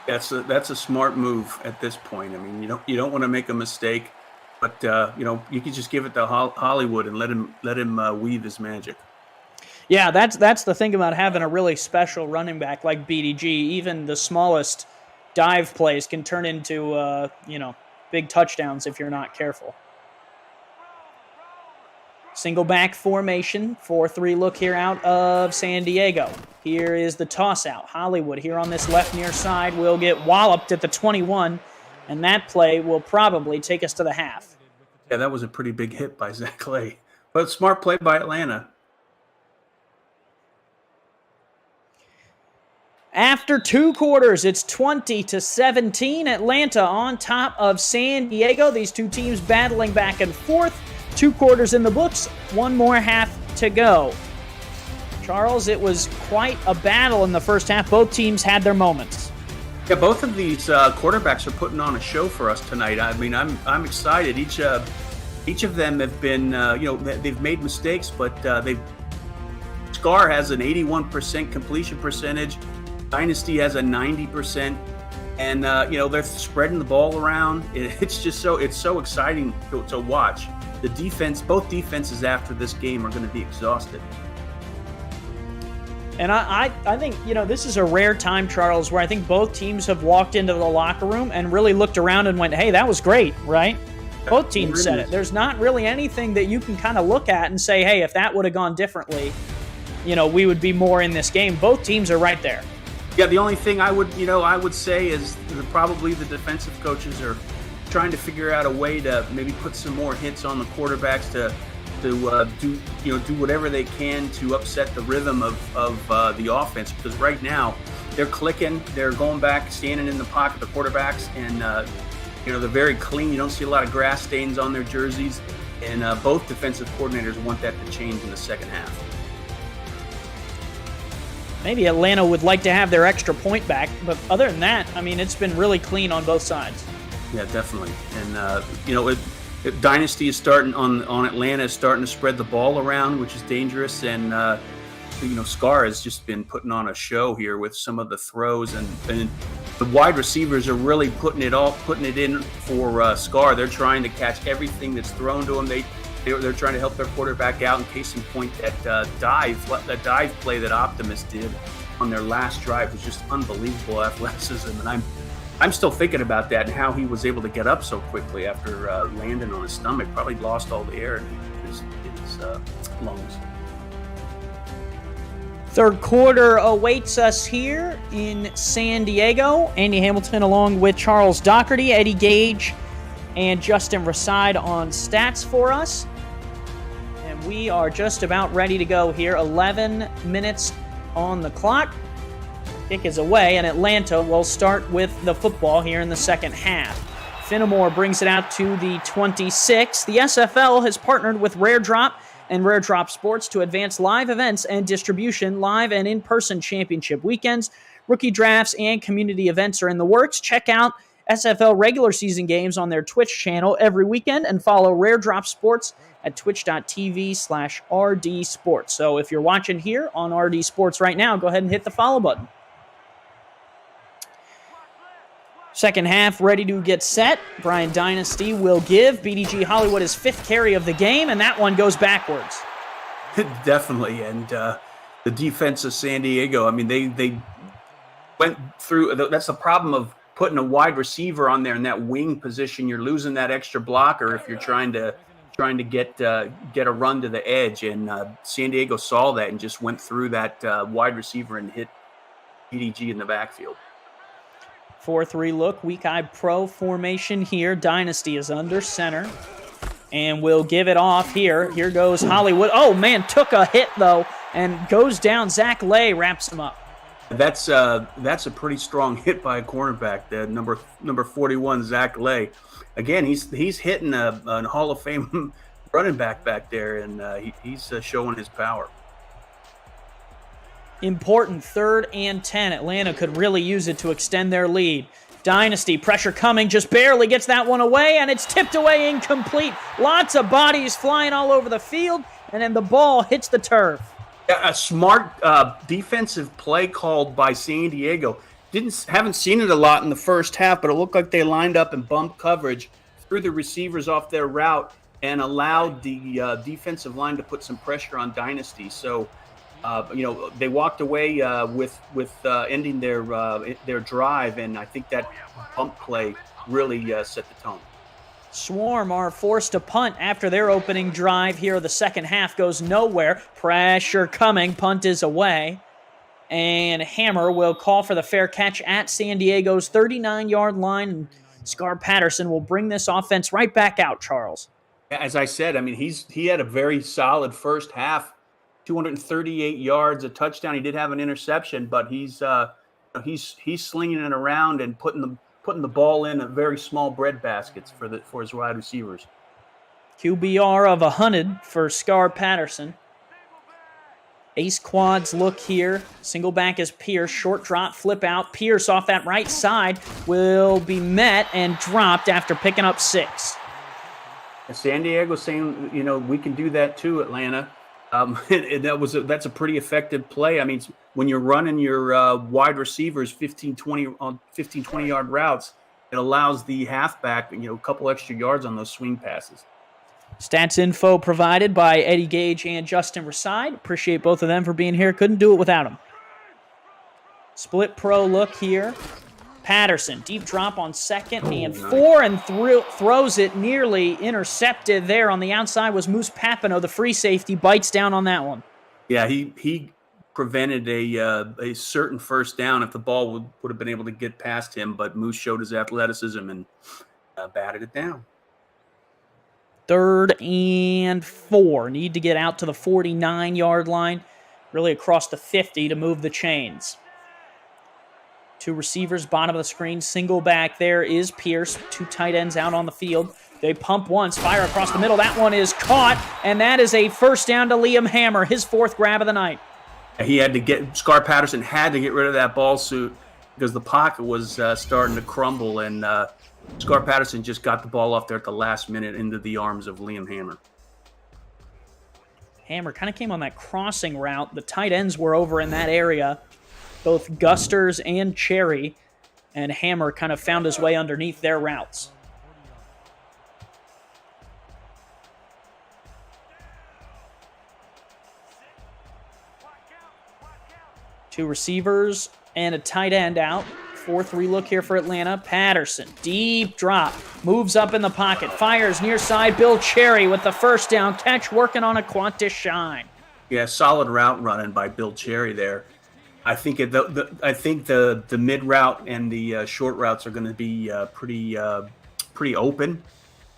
That's a smart move at this point. I mean, you don't want to make a mistake, but you could just give it to Hollywood and let him weave his magic. Yeah, that's the thing about having a really special running back like BDG. Even the smallest dive plays can turn into big touchdowns if you're not careful. Single back formation, 4-3 look here out of San Diego. Here is the toss out. Hollywood here on this left near side will get walloped at the 21, and that play will probably take us to the half. Yeah, that was a pretty big hit by Zach Lay, but smart play by Atlanta. After 2 quarters, it's 20-17. Atlanta on top of San Diego. These two teams battling back and forth. 2 quarters in the books, 1 more half to go. Charles, it was quite a battle in the first half. Both teams had their moments. Yeah, both of these quarterbacks are putting on a show for us tonight. I mean, I'm excited. Each of them have been, they've made mistakes, but Scar has an 81% completion percentage. Dynasty has a 90%, and they're spreading the ball around. It's so exciting to watch. The defense, both defenses after this game are going to be exhausted. And I think, this is a rare time, Charles, where I think both teams have walked into the locker room and really looked around and went, hey, that was great, right? Both teams said it. There's not really anything that you can kind of look at and say, hey, if that would have gone differently, we would be more in this game. Both teams are right there. Yeah, the only thing I would say is probably the defensive coaches are trying to figure out a way to maybe put some more hits on the quarterbacks to do whatever they can to upset the rhythm of the offense, because right now they're clicking, they're going back, standing in the pocket, the quarterbacks, and they're very clean. You don't see a lot of grass stains on their jerseys, and both defensive coordinators want that to change in the second half. Maybe Atlanta would like to have their extra point back, but other than that, I mean, it's been really clean on both sides. Yeah, definitely. And Dynasty is starting on Atlanta, is starting to spread the ball around, which is dangerous. And Scar has just been putting on a show here with some of the throws, and the wide receivers are really putting it in for Scar. They're trying to catch everything that's thrown to them. They're trying to help their quarterback out. In case in point, that dive play that Optimus did on their last drive was just unbelievable athleticism, and I'm still thinking about that and how he was able to get up so quickly after landing on his stomach. Probably lost all the air in his lungs. Third quarter awaits us here in San Diego. Andy Hamilton along with Charles Doherty, Eddie Gage, and Justin Raside on stats for us. And we are just about ready to go here. 11 minutes on the clock. Kick is away, and Atlanta will start with the football here in the second half. Finnemore brings it out to the 26. The SFL has partnered with Rare Drop and Rare Drop Sports to advance live events and distribution, live and in-person championship weekends, rookie drafts, and community events are in the works. Check out SFL regular season games on their Twitch channel every weekend, and follow Rare Drop Sports at twitch.tv/RD Sports. So if you're watching here on RD Sports right now, go ahead and hit the follow button. Second half ready to get set. Brian Dynasty will give BDG Hollywood his 5th carry of the game, and that one goes backwards. Definitely, and the defense of San Diego, I mean, they went through. That's the problem of putting a wide receiver on there in that wing position. You're losing that extra blocker if you're trying to get a run to the edge, and San Diego saw that and just went through that wide receiver and hit BDG in the backfield. 4-3 look, weak eye pro formation here. Dynasty is under center and will give it off here. Here goes Hollywood. Oh, man, took a hit, though, and goes down. Zach Lay wraps him up. That's a pretty strong hit by a cornerback, the number 41, Zach Lay. Again, he's hitting a Hall of Fame running back there, and he's showing his power. Important 3rd and 10. Atlanta could really use it to extend their lead. Dynasty, pressure coming, just barely gets that one away, and it's tipped away incomplete. Lots of bodies flying all over the field, and then the ball hits the turf. A smart defensive play called by San Diego. Haven't seen it a lot in the first half, but it looked like they lined up and bumped coverage, threw the receivers off their route, and allowed the defensive line to put some pressure on Dynasty. So, they walked away with ending their drive, and I think that bump play really set the tone. Swarm are forced to punt after their opening drive here. The second half goes nowhere. Pressure coming. Punt is away. And Hammer will call for the fair catch at San Diego's 39-yard line. And Scar Patterson will bring this offense right back out, Charles. As I said, I mean, he had a very solid first half, 238 yards, a touchdown. He did have an interception, but he's slinging it around and putting the ball in very small bread baskets for his wide receivers. QBR of 100 for Scar Patterson. Ace quads look here. Single back is Pierce. Short drop, flip out. Pierce off that right side will be met and dropped after picking up 6. San Diego saying, we can do that too, Atlanta. That's a pretty effective play. I mean, when you're running your wide receivers 15, 20-yard routes, it allows the halfback, a couple extra yards on those swing passes. Stats info provided by Eddie Gage and Justin Reside. Appreciate both of them for being here. Couldn't do it without them. Split pro look here. Patterson, deep drop on 2nd and 4, and throws it nearly intercepted there. On the outside was Moose Papineau, the free safety, bites down on that one. Yeah, he prevented a certain first down if the ball would have been able to get past him, but Moose showed his athleticism and batted it down. 3rd and 4. Need to get out to the 49-yard line, really across the 50 to move the chains. 2 receivers, bottom of the screen. Single back there is Pierce. 2 tight ends out on the field. They pump once, fire across the middle. That one is caught, and that is a first down to Liam Hammer, his 4th grab of the night. Scar Patterson had to get rid of that ball suit because the pocket was starting to crumble, and Scar Patterson just got the ball off there at the last minute into the arms of Liam Hammer. Hammer kind of came on that crossing route. The tight ends were over in that area, both Gusters and Cherry, and Hammer kind of found his way underneath their routes. Two receivers and a tight end out. 4-3 look here for Atlanta. Patterson, deep drop, moves up in the pocket, fires near side. Bill Cherry with the first down catch, working on a Qantas shine. Yeah, solid route running by Bill Cherry there. I think the mid route and the short routes are going to be pretty open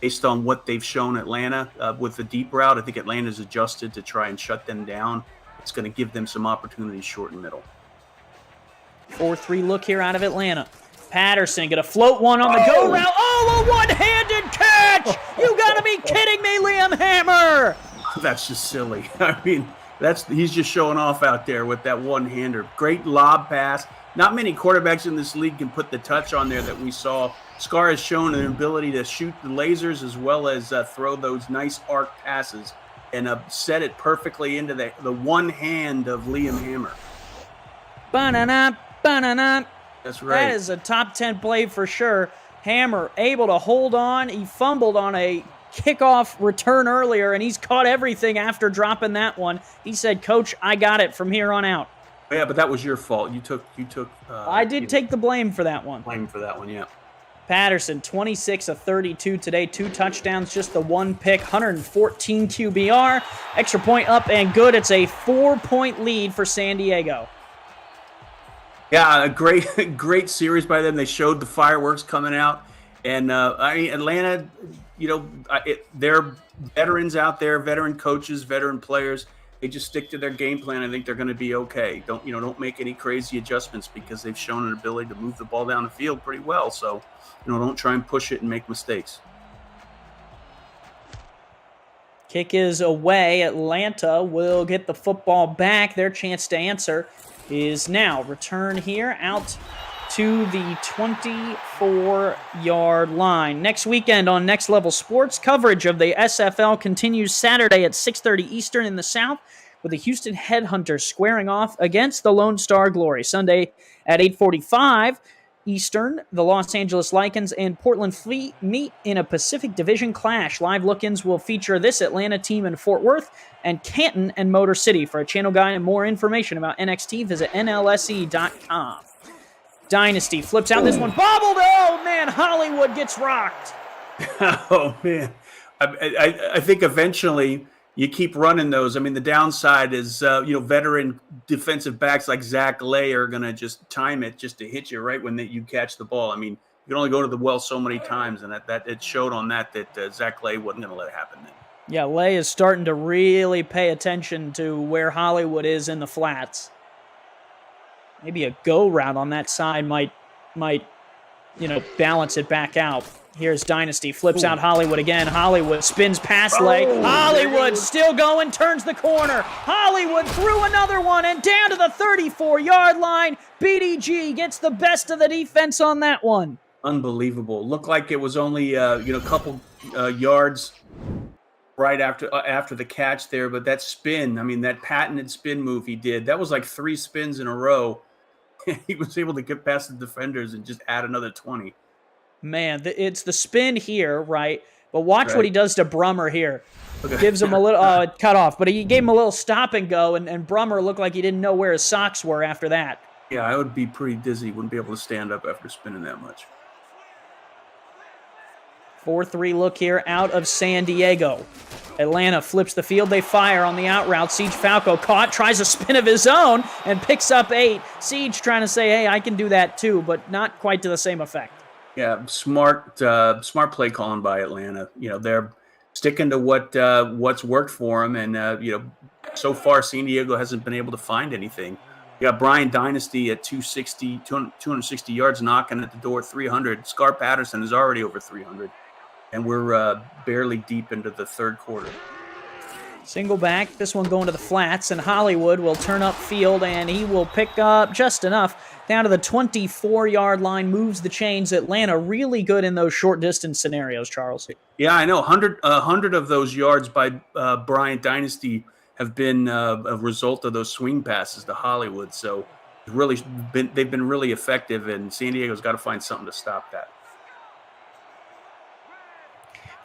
based on what they've shown Atlanta with the deep route. I think Atlanta's adjusted to try and shut them down. It's going to give them some opportunities short and middle. 4-3 look here out of Atlanta. Patterson going to float one on the go route. Oh, a one-handed catch! You got to be kidding me, Liam Hammer! That's just silly. I mean, he's just showing off out there with that one-hander. Great lob pass. Not many quarterbacks in this league can put the touch on there that we saw. Scar has shown an ability to shoot the lasers as well as throw those nice arc passes and set it perfectly into the one hand of Liam Hammer. Ba-na-na, ba-na-na. That's right. That is a top 10 play for sure. Hammer able to hold on. He fumbled on a kickoff return earlier, and he's caught everything after dropping that one. He said, "Coach, I got it from here on out." Yeah, but that was your fault. You took. I did take the blame for that one. Blame for that one, yeah. Patterson, 26 of 32 today, 2 touchdowns, just the 1 pick, 114 QBR. Extra point up and good. It's a 4-point lead for San Diego. Yeah, a great series by them. They showed the fireworks coming out. And, Atlanta, they're veterans out there, veteran coaches, veteran players. They just stick to their game plan. I think they're going to be okay. Don't make any crazy adjustments because they've shown an ability to move the ball down the field pretty well. So, don't try and push it and make mistakes. Kick is away. Atlanta will get the football back. Their chance to answer. is now return here out to the 24-yard line. Next weekend on Next Level Sports, coverage of the SFL continues Saturday at 6:30 Eastern in the South, with the Houston Headhunters squaring off against the Lone Star Glory. Sunday at 8:45 Eastern, the Los Angeles Lycans and Portland Fleet meet in a Pacific Division clash. Live look-ins will feature this Atlanta team in Fort Worth and Canton and Motor City. For a channel guide and more information about NXT, visit NLSE.com. Dynasty flips out this one. Bobbled! Oh, man, Hollywood gets rocked. Oh, man. I think eventually you keep running those. I mean, the downside is, veteran defensive backs like Zach Lay are going to just time it just to hit you right when you catch the ball. I mean, you can only go to the well so many times, and that it showed on that Zach Lay wasn't going to let it happen then. Yeah, Lay is starting to really pay attention to where Hollywood is in the flats. Maybe a go route on that side might balance it back out. Here's Dynasty, flips out Hollywood again. Hollywood spins past Lay. Hollywood still going, turns the corner. Hollywood threw another one and down to the 34-yard line. BDG gets the best of the defense on that one. Unbelievable. Looked like it was only a couple yards right after the catch there, but that spin, I mean, that patented spin move he did, that was like 3 spins in a row. He was able to get past the defenders and just add another 20. Man, it's the spin here, right? But watch what he does to Brummer here. Okay. Gives him a little cut off, but he gave him a little stop and go, and Brummer looked like he didn't know where his socks were after that. Yeah, I would be pretty dizzy. Wouldn't be able to stand up after spinning that much. 4-3 look here out of San Diego. Atlanta flips the field. They fire on the out route. Siege Falco caught, tries a spin of his own, and picks up 8. Siege trying to say, hey, I can do that too, but not quite to the same effect. Yeah, smart play calling by Atlanta. They're sticking to what's worked for them, and so far San Diego hasn't been able to find anything. You got Brian Dynasty at 260 yards, knocking at the door at 300. Scar Patterson is already over 300. And we're barely deep into the third quarter. Single back, this one going to the flats, and Hollywood will turn up field, and he will pick up just enough down to the 24-yard line, moves the chains. Atlanta really good in those short distance scenarios, Charles. Yeah, I know. 100 of those yards by Bryant Dynasty have been a result of those swing passes to Hollywood. So they've been really effective, and San Diego's got to find something to stop that.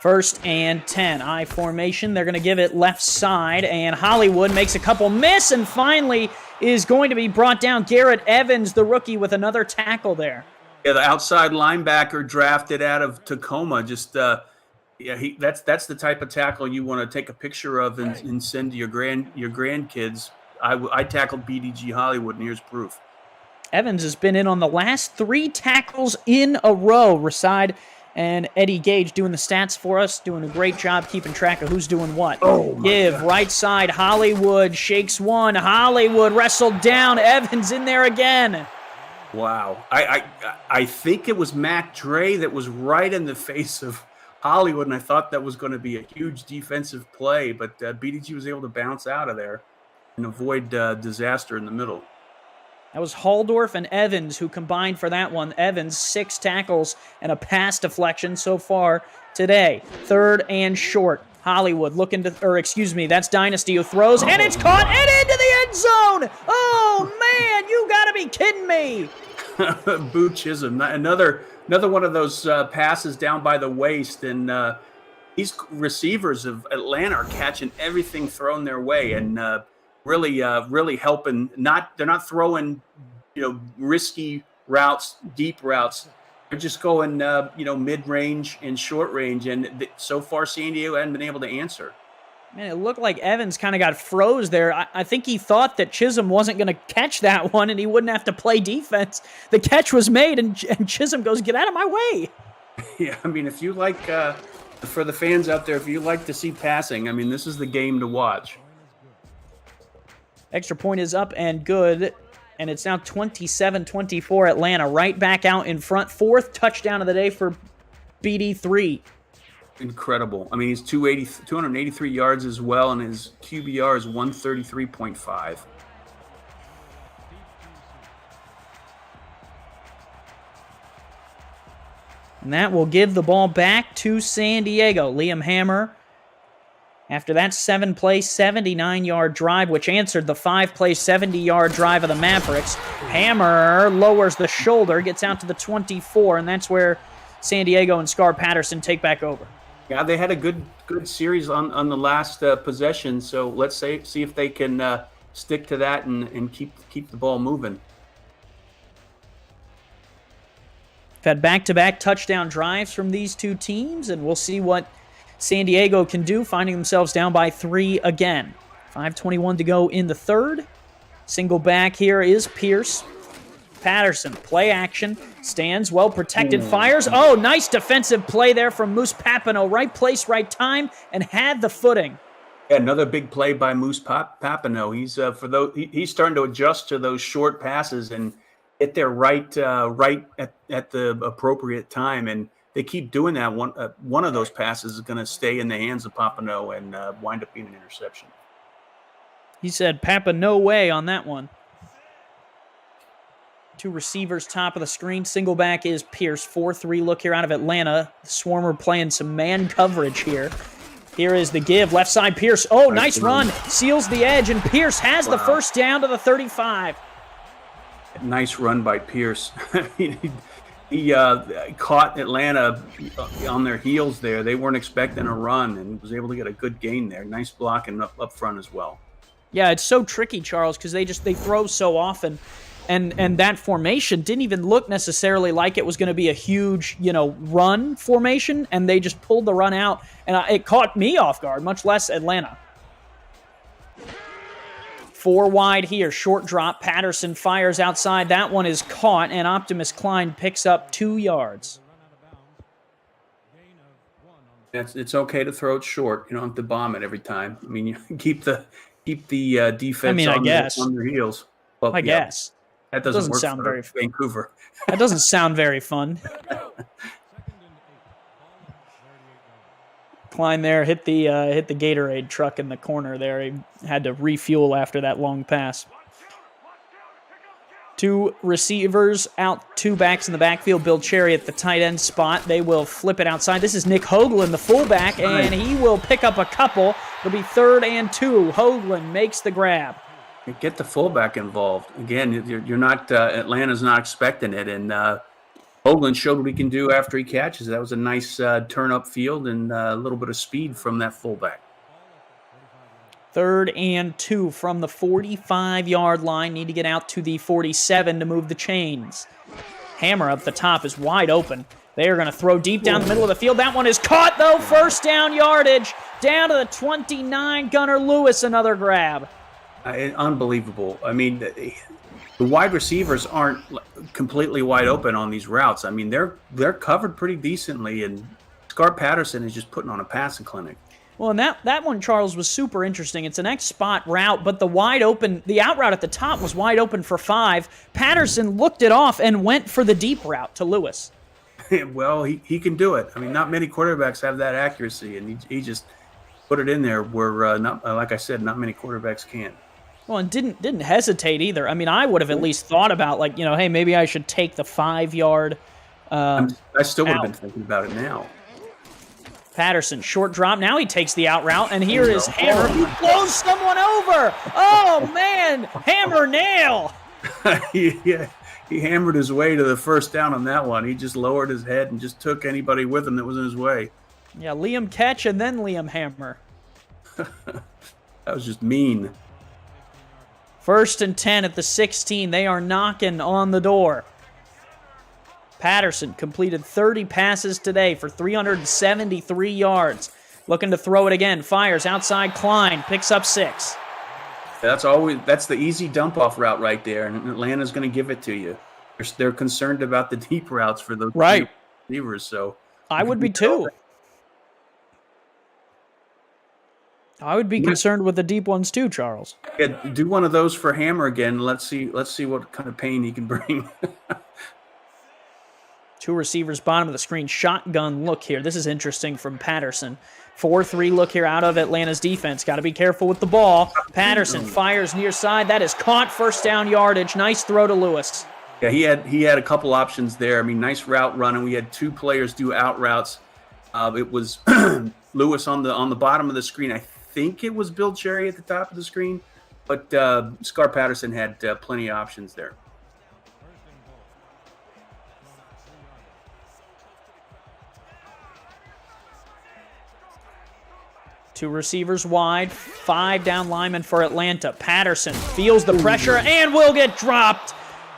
1st and 10. I formation. They're going to give it left side, and Hollywood makes a couple miss, and finally is going to be brought down. Garrett Evans, the rookie, with another tackle there. Yeah, the outside linebacker drafted out of Tacoma. Just that's the type of tackle you want to take a picture of and send to your grandkids. I tackled BDG Hollywood, and here's proof. Evans has been in on the last 3 tackles in a row. Raside and Eddie Gage doing the stats for us, doing a great job keeping track of who's doing what. Give, right side, Hollywood shakes one. Hollywood wrestled down. Evans in there again. Wow. I think it was Mac Dre that was right in the face of Hollywood, and I thought that was going to be a huge defensive play, but BDG was able to bounce out of there and avoid disaster in the middle. That was Halldorf and Evans who combined for that one. Evans, 6 tackles and a pass deflection so far today. 3rd and short. Hollywood looking to, that's Dynasty who throws, and it's caught and into the end zone. Oh, man, you got to be kidding me. Boo Chisholm, another one of those passes down by the waist, and these receivers of Atlanta are catching everything thrown their way, and really helping. They're not throwing, risky routes, deep routes. They're just going, mid-range and short range. And so far, San Diego hadn't been able to answer. Man, it looked like Evans kind of got froze there. I think he thought that Chisholm wasn't going to catch that one and he wouldn't have to play defense. The catch was made, and Chisholm goes, "Get out of my way." Yeah, I mean, if you like, for the fans out there, if you like to see passing, I mean, this is the game to watch. Extra point is up and good, and it's now 27-24 Atlanta. Right back out in front. 4th touchdown of the day for BD3. Incredible. I mean, he's 283 yards as well, and his QBR is 133.5. And that will give the ball back to San Diego. Liam Hammer, after that 7-play, 79-yard drive, which answered the 5-play, 70-yard drive of the Mavericks. Hammer lowers the shoulder, gets out to the 24, and that's where San Diego and Scar Patterson take back over. Yeah, they had a good series on the last possession, so let's see if they can stick to that and keep the ball moving. We've had back-to-back touchdown drives from these two teams, and we'll see what San Diego can do, finding themselves down by 3 again. 5:21 to go in the third. Single back here is Pierce. Patterson, play action, stands, well protected, fires. Oh, nice defensive play there from Moose Papineau. Right place, right time, and had the footing. Yeah, another big play by Moose Papineau. He's he's starting to adjust to those short passes and get there right at the appropriate time, and they keep doing that. One of those passes is going to stay in the hands of Papineau and wind up being an interception. He said, "Papa, no way" on that one. Two receivers, top of the screen. Single back is Pierce. 4-3 look here out of Atlanta. The Swarmer playing some man coverage here. Here is the give. Left side, Pierce. Oh, nice run. Seals the edge, and Pierce has the first down to the 35. Nice run by Pierce. He caught Atlanta on their heels there. They weren't expecting a run and was able to get a good gain there. Nice blocking up front as well. Yeah, it's so tricky, Charles, because they throw so often. And that formation didn't even look necessarily like it was going to be a huge, run formation, and they just pulled the run out, and it caught me off guard, much less Atlanta. 4 wide here, short drop. Patterson fires outside. That one is caught, and Optimus Klein picks up 2 yards. It's okay to throw it short. You don't have to bomb it every time. I mean, you keep the defense on their heels. Well, I guess. That doesn't work sound very Vancouver. That doesn't sound very fun. Klein there hit the Gatorade truck in the corner there. He had to refuel after that long pass. 2 receivers out, 2 backs in the backfield. Bill Cherry at the tight end spot. They will flip it outside. This is Nick Hoagland, the fullback, and he will pick up a couple. It'll be 3rd and 2. Hoagland makes the grab. Get the fullback involved. Again, you're not Atlanta's not expecting it, and Hoagland showed what he can do after he catches. That was a nice turn up field and a little bit of speed from that fullback. 3rd and 2 from the 45-yard line. Need to get out to the 47 to move the chains. Hammer up the top is wide open. They are going to throw deep down the middle of the field. That one is caught, though. First down yardage. Down to the 29. Gunnar Lewis, another grab. Unbelievable. I mean, the wide receivers aren't completely wide open on these routes. I mean, they're covered pretty decently, and Scar Patterson is just putting on a passing clinic. Well, and that one, Charles, was super interesting. It's an X-spot route, but the out route at the top was wide open for 5. Patterson looked it off and went for the deep route to Lewis. Well, he can do it. I mean, not many quarterbacks have that accuracy, and he just put it in there where, like I said, not many quarterbacks can. Well, and didn't hesitate either. I mean, I would have at least thought about, hey, maybe I should take the 5-yard I still would have been thinking about it now. Patterson, short drop. Now he takes the out route, and here is Hammer, who blows someone over. Oh, man, Hammer nail. He hammered his way to the first down on that one. He just lowered his head and just took anybody with him that was in his way. Yeah, Liam catch and then Liam hammer. That was just mean. 1st and 10 at the 16. They are knocking on the door. Patterson completed 30 passes today for 373 yards. Looking to throw it again. Fires outside. Klein picks up 6. That's the easy dump-off route right there, and Atlanta's going to give it to you. They're concerned about the deep routes for those receivers, so I would be too. I would be concerned with the deep ones too, Charles. Yeah, do one of those for Hammer again. Let's see what kind of pain he can bring. 2 receivers, bottom of the screen. Shotgun look here. This is interesting from Patterson. 4-3 look here out of Atlanta's defense. Got to be careful with the ball. Patterson fires near side. That is caught. First down yardage. Nice throw to Lewis. Yeah, he had a couple options there. I mean, nice route running. We had two players do out routes. It was Lewis on the bottom of the screen. I think it was Bill Cherry at the top of the screen, but Scar Patterson had plenty of options there. Two receivers wide, 5 down linemen for Atlanta. Patterson feels the pressure and will get dropped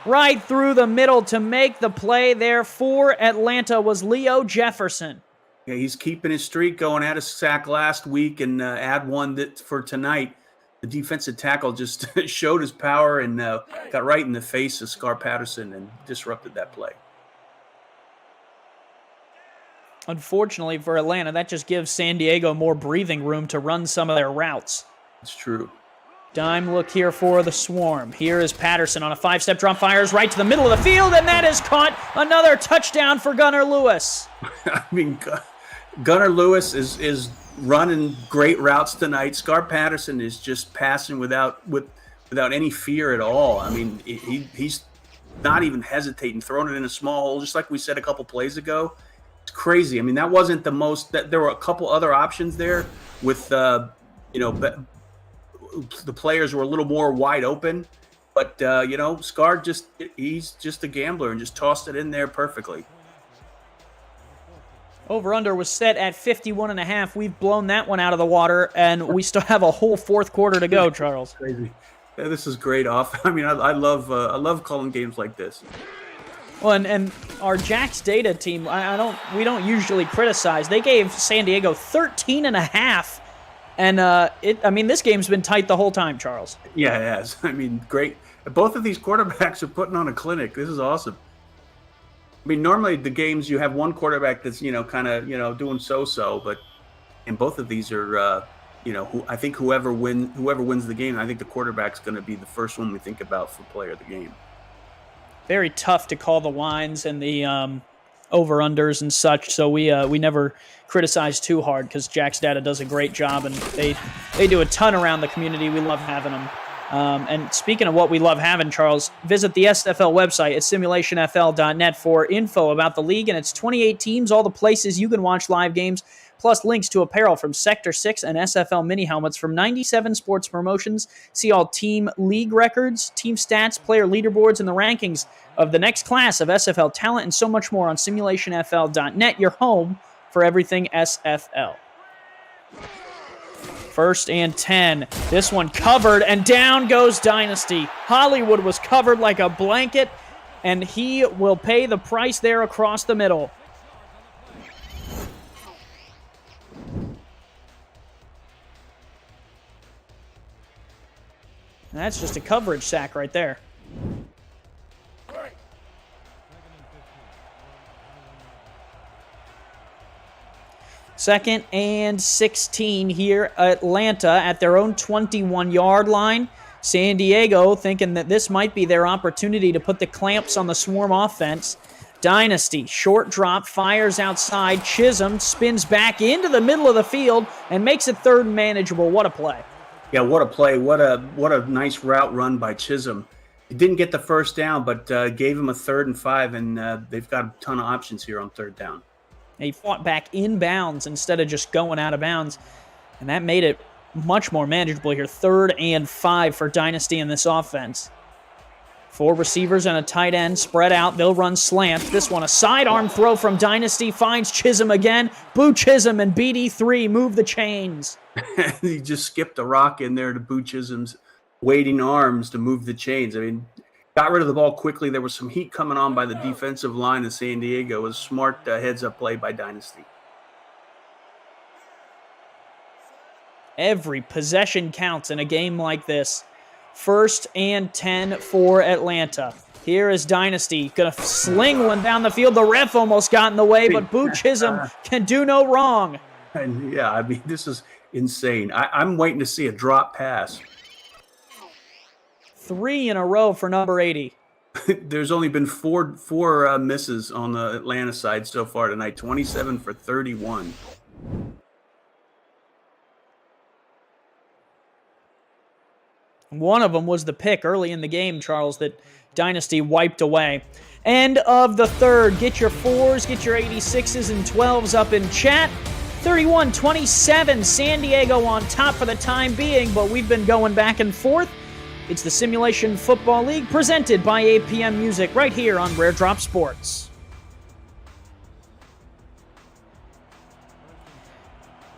right through the middle to make the play there for Atlanta was Leo Jefferson. Yeah, he's keeping his streak going. Had a sack last week and add one for tonight. The defensive tackle just showed his power and got right in the face of Scar Patterson and disrupted that play. Unfortunately for Atlanta, that just gives San Diego more breathing room to run some of their routes. It's true. Dime look here for the Swarm. Here is Patterson on a 5-step drop, fires right to the middle of the field, and that is caught. Another touchdown for Gunnar Lewis. I mean, Gunnar Lewis is running great routes tonight. Scar Patterson is just passing without any fear at all. I mean, he's not even hesitating, throwing it in a small hole, just like we said a couple plays ago. It's crazy. I mean, that wasn't the most. There were a couple other options there with, the players were a little more wide open. But, Scar he's just a gambler and just tossed it in there perfectly. Over-under was set at 51.5. We've blown that one out of the water, and we still have a whole fourth quarter to go, Charles. Crazy. Yeah, this is great off. I mean, I love calling games like this. Well, and our Jack's Data team, we don't usually criticize. They gave San Diego 13.5, and this game's been tight the whole time, Charles. Yeah, it has. I mean, great. Both of these quarterbacks are putting on a clinic. This is awesome. I mean, normally the games you have one quarterback that's kind of doing so, but in both of these are I think whoever wins the game, I think the quarterback's going to be the first one we think about for player of the game. Very tough to call the lines and the over-unders and such, so we never criticize too hard because Jack's Data does a great job, and they do a ton around the community. We love having them. And speaking of what we love having, Charles, visit the SFL website at simulationfl.net for info about the league and its 28 teams, all the places you can watch live games, plus links to apparel from Sector 6 and SFL mini helmets from 97 sports promotions. See all team league records, team stats, player leaderboards, and the rankings of the next class of SFL talent and so much more on simulationfl.net, your home for everything SFL. 1st and 10. This one covered, and down goes Dynasty. Hollywood was covered like a blanket, and he will pay the price there across the middle. And that's just a coverage sack right there. Second and 16 here, Atlanta at their own 21-yard line. San Diego thinking that this might be their opportunity to put the clamps on the Swarm offense. Dynasty, short drop, fires outside. Chisholm spins back into the middle of the field and makes it third and manageable. What a play. Yeah, what a play. What a nice route run by Chisholm. He didn't get the first down, but gave him a 3rd and 5, and they've got a ton of options here on 3rd down. He fought back inbounds instead of just going out of bounds, and that made it much more manageable here. 3rd and 5 for Dynasty in this offense. 4 receivers and a tight end spread out. They'll run slant. This one, a sidearm throw from Dynasty, finds Chisholm again. Boo Chisholm and BD3 move the chains. He just skipped a rock in there to Boo Chisholm's waiting arms to move the chains. I mean, got rid of the ball quickly. There was some heat coming on by the defensive line of San Diego. It was a smart heads-up play by Dynasty. Every possession counts in a game like this. 1st and 10 for Atlanta. Here is Dynasty. Going to sling one down the field. The ref almost got in the way, but Boo Chisholm can do no wrong. And yeah, I mean, this is insane. I'm waiting to see a drop pass. 3 in a row for number 80. There's only been four misses on the Atlanta side so far tonight. 27 for 31. One of them was the pick early in the game, Charles, that Dynasty wiped away. End of the third. Get your 4s, get your 86s and 12s up in chat. 31-27, San Diego on top for the time being, but we've been going back and forth. It's the Simulation Football League presented by APM Music right here on Rare Drop Sports.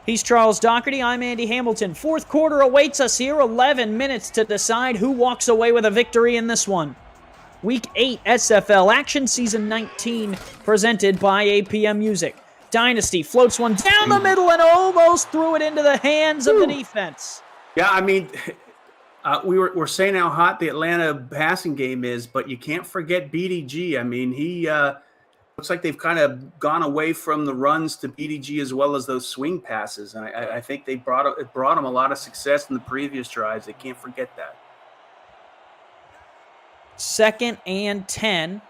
He's Charles Doherty. I'm Andy Hamilton. Fourth quarter awaits us here. 11 minutes to decide who walks away with a victory in this one. Week 8 SFL action, Season 19, presented by APM Music. Dynasty floats one down the middle and almost threw it into the hands of the defense. Yeah, I mean, we're saying how hot the Atlanta passing game is, but you can't forget BDG. I mean, he looks like they've kind of gone away from the runs to BDG as well as those swing passes. And I think it brought them a lot of success in the previous drives. They can't forget that. 2nd and 10.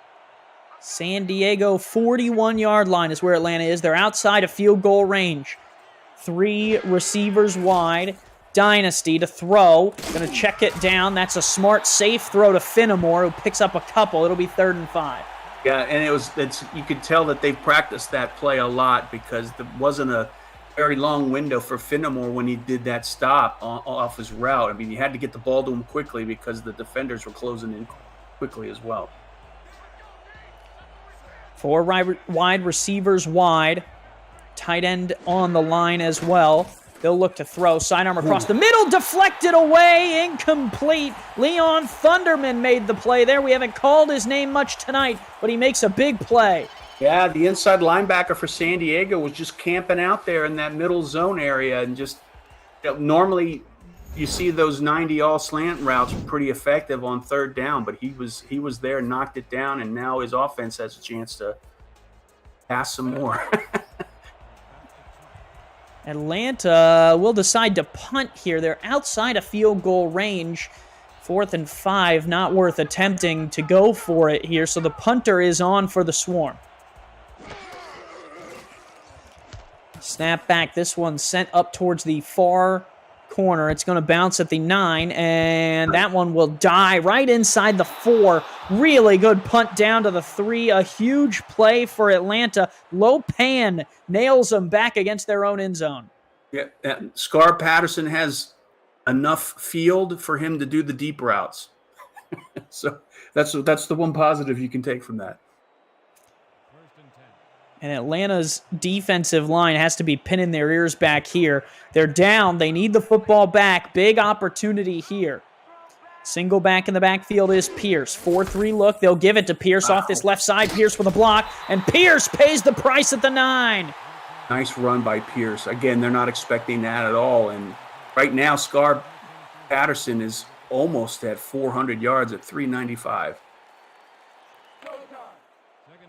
San Diego 41-yard line is where Atlanta is. They're outside of field goal range. 3 receivers wide. Dynasty to throw. Going to check it down. That's a smart, safe throw to Finnemore, who picks up a couple. It'll be 3rd and 5. Yeah, and you could tell that they've practiced that play a lot because there wasn't a very long window for Finnemore when he did that stop off his route. I mean, you had to get the ball to him quickly because the defenders were closing in quickly as well. 4 wide receivers wide. Tight end on the line as well. They'll look to throw. Sidearm across the middle. Deflected away. Incomplete. Leon Thunderman made the play there. We haven't called his name much tonight, but he makes a big play. Yeah, the inside linebacker for San Diego was just camping out there in that middle zone area and just normally you see those 90 all slant routes pretty effective on 3rd down, but he was there, knocked it down, and now his offense has a chance to pass some more. Atlanta will decide to punt here. They're outside of field goal range. 4th and 5, not worth attempting to go for it here, so the punter is on for the Swarm. Snap back. This one sent up towards the far corner. It's going to bounce at the 9, and that one will die right inside the 4. Really good punt down to the 3. A huge play for Atlanta. Lopan nails them back against their own end zone. Yeah, Scar Patterson has enough field for him to do the deep routes. So that's the one positive you can take from that. And Atlanta's defensive line has to be pinning their ears back here. They're down. They need the football back. Big opportunity here. Single back in the backfield is Pierce. 4-3 look. They'll give it to Pierce off this left side. Pierce with a block. And Pierce pays the price at the 9. Nice run by Pierce. Again, they're not expecting that at all. And right now, Scar Patterson is almost at 400 yards at 395.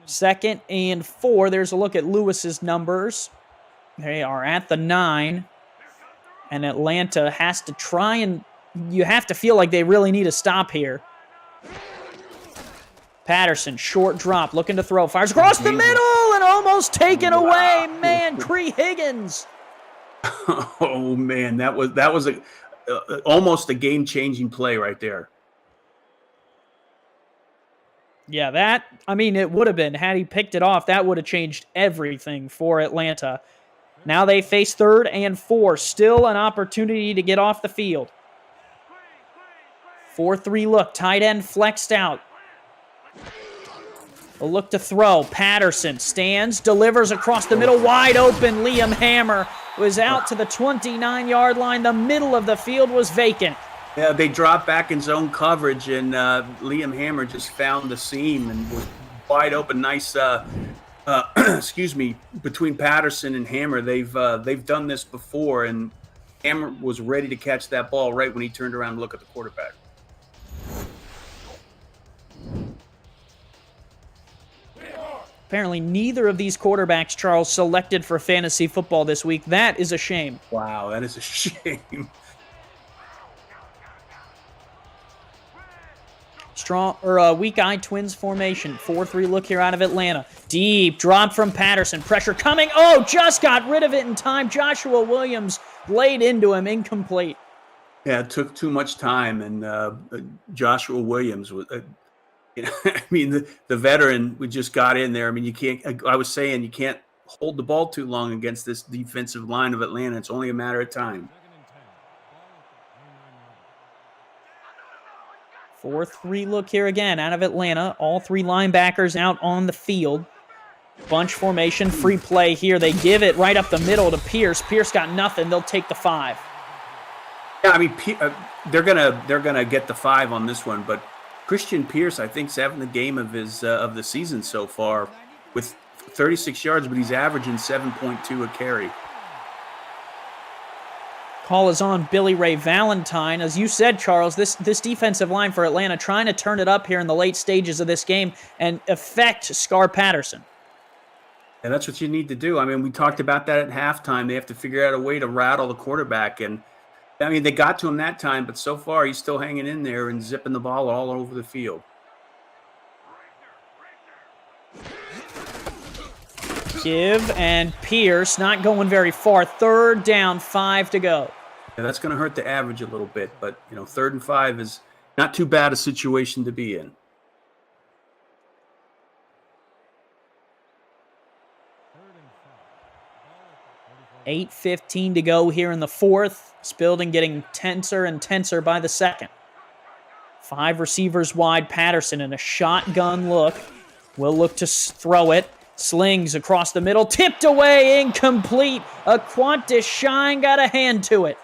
2nd and 4. There's a look at Lewis's numbers. They are at the 9. And Atlanta has to try and... You have to feel like they really need a stop here. Patterson, short drop, looking to throw. Fires across the middle and almost taken away. Man, Cree Higgins. Oh, man, that was almost a game-changing play right there. Yeah, it would have been. Had he picked it off, that would have changed everything for Atlanta. Now they face 3rd and 4. Still an opportunity to get off the field. 4-3 look. Tight end flexed out. A look to throw. Patterson stands, delivers across the middle. Wide open. Liam Hammer was out to the 29-yard line. The middle of the field was vacant. Yeah, they dropped back in zone coverage, and Liam Hammer just found the seam and was wide open. Nice, between Patterson and Hammer. They've done this before, and Hammer was ready to catch that ball right when he turned around to look at the quarterback. Apparently neither of these quarterbacks, Charles, selected for fantasy football this week. That is a shame. Wow, that is a shame. Weak-eye Twins formation. 4-3 look here out of Atlanta. Deep drop from Patterson. Pressure coming. Oh, just got rid of it in time. Joshua Williams laid into him. Incomplete. Yeah, it took too much time, and Joshua Williams You know, I mean, the veteran we just got in there. I mean, you can't. I was saying you can't hold the ball too long against this defensive line of Atlanta. It's only a matter of time. 4-3 look here again out of Atlanta. All three linebackers out on the field. Bunch formation, free play here. They give it right up the middle to Pierce. Pierce got nothing. They'll take the 5. Yeah, I mean, they're gonna get the 5 on this one, but Christian Pierce, I think, is having the game of the season so far with 36 yards, but he's averaging 7.2 a carry. Call is on Billy Ray Valentine. As you said, Charles, this defensive line for Atlanta trying to turn it up here in the late stages of this game and affect Scar Patterson. And that's what you need to do. I mean, we talked about that at halftime. They have to figure out a way to rattle the quarterback. And, I mean, they got to him that time, but so far he's still hanging in there and zipping the ball all over the field. Give and Pierce not going very far. 3rd down, 5 to go. Yeah, that's going to hurt the average a little bit, but, 3rd and 5 is not too bad a situation to be in. $8:15 to go here in the 4th. This building getting tenser and tenser by the 2nd. 5 receivers wide. Patterson in a shotgun look. Will look to throw it. Slings across the middle. Tipped away. Incomplete. Aquantis Shine got a hand to it.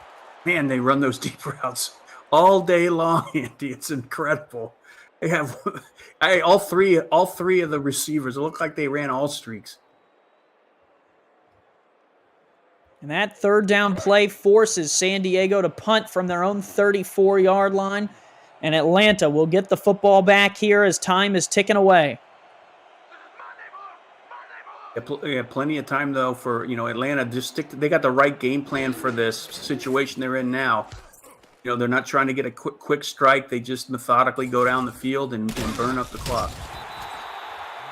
Man, they run those deep routes all day long, Andy. It's incredible. They have all three of the receivers. It looked like they ran all streaks. And that 3rd down play forces San Diego to punt from their own 34-yard line. And Atlanta will get the football back here as time is ticking away. Yeah, plenty of time, though, for, Atlanta. They got the right game plan for this situation they're in now. They're not trying to get a quick strike. They just methodically go down the field and burn up the clock.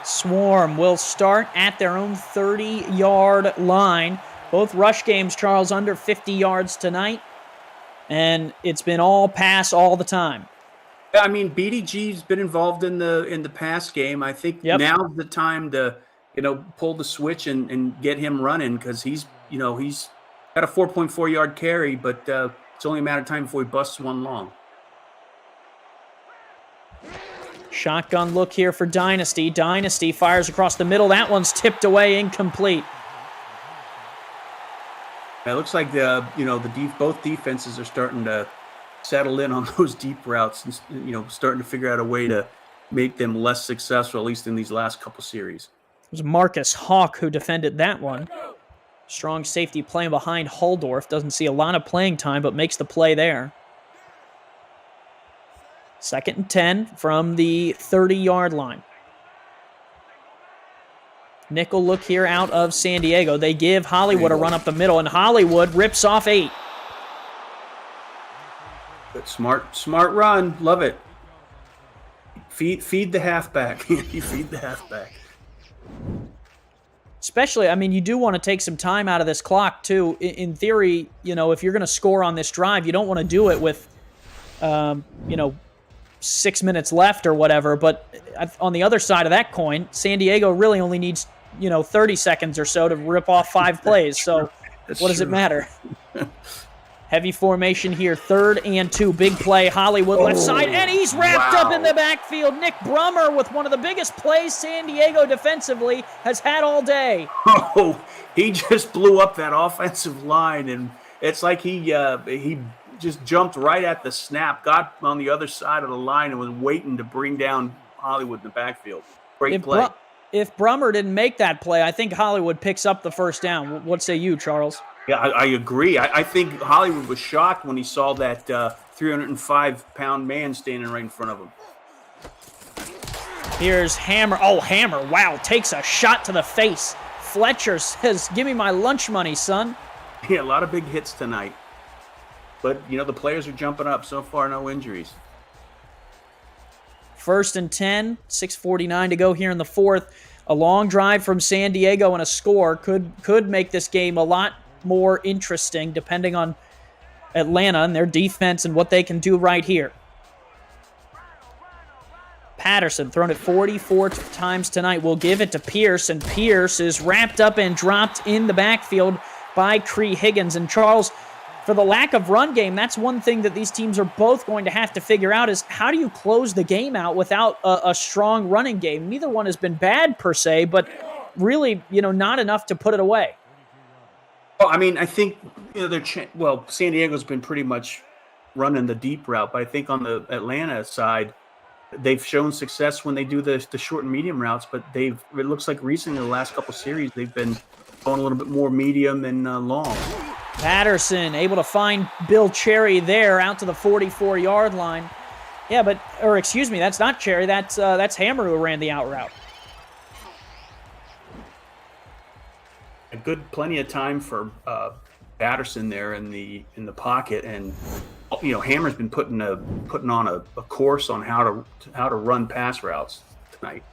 Swarm will start at their own 30-yard line. Both rush games, Charles, under 50 yards tonight. And it's been all pass all the time. Yeah, I mean, BDG's been involved in the pass game. I think now's the time to pull the switch and get him running, because he's got a 4.4 yard carry, but it's only a matter of time before he busts one long. Shotgun look here for Dynasty. Dynasty fires across the middle. That one's tipped away, incomplete. It looks like both defenses are starting to settle in on those deep routes and starting to figure out a way to make them less successful, at least in these last couple series. It was Marcus Hawk who defended that one. Strong safety playing behind Huldorf. Doesn't see a lot of playing time, but makes the play there. 2nd and 10 from the 30-yard line. Nickel look here out of San Diego. They give Hollywood a run up the middle, and Hollywood rips off 8. Good, smart run. Love it. Feed the halfback. You feed the halfback. Especially, I mean, you do want to take some time out of this clock, too. In theory, if you're going to score on this drive, you don't want to do it with, 6 minutes left or whatever. But on the other side of that coin, San Diego really only needs, 30 seconds or so to rip off 5 plays. So what does it matter? Heavy formation here, 3rd and 2. Big play, Hollywood left side, and he's wrapped up in the backfield. Nick Brummer with one of the biggest plays San Diego defensively has had all day. Oh, he just blew up that offensive line, and it's like he just jumped right at the snap, got on the other side of the line, and was waiting to bring down Hollywood in the backfield. Great play. If Brummer didn't make that play, I think Hollywood picks up the 1st down. What say you, Charles? Yeah, I agree. I think Hollywood was shocked when he saw that 305-pound man standing right in front of him. Here's Hammer. Oh, Hammer, wow, takes a shot to the face. Fletcher says, give me my lunch money, son. Yeah, a lot of big hits tonight. But, the players are jumping up. So far, no injuries. 1st and 10, 6:49 to go here in the 4th. A long drive from San Diego and a score could make this game a lot more interesting, depending on Atlanta and their defense and what they can do right here. Patterson, thrown it 44 times tonight, will give it to Pierce, and Pierce is wrapped up and dropped in the backfield by Cree Higgins. And Charles, for the lack of run game, that's one thing that these teams are both going to have to figure out is how do you close the game out without a strong running game? Neither one has been bad per se, but really, not enough to put it away. Well, I mean, I think, San Diego's been pretty much running the deep route, but I think on the Atlanta side, they've shown success when they do the short and medium routes, but it looks like recently, the last couple series, they've been going a little bit more medium than long. Patterson able to find Bill Cherry there out to the 44-yard line. Yeah, that's not Cherry. That's Hammer who ran the out route. Plenty of time for Patterson there in the pocket, and Hammer's been putting on a course on how to run pass routes tonight.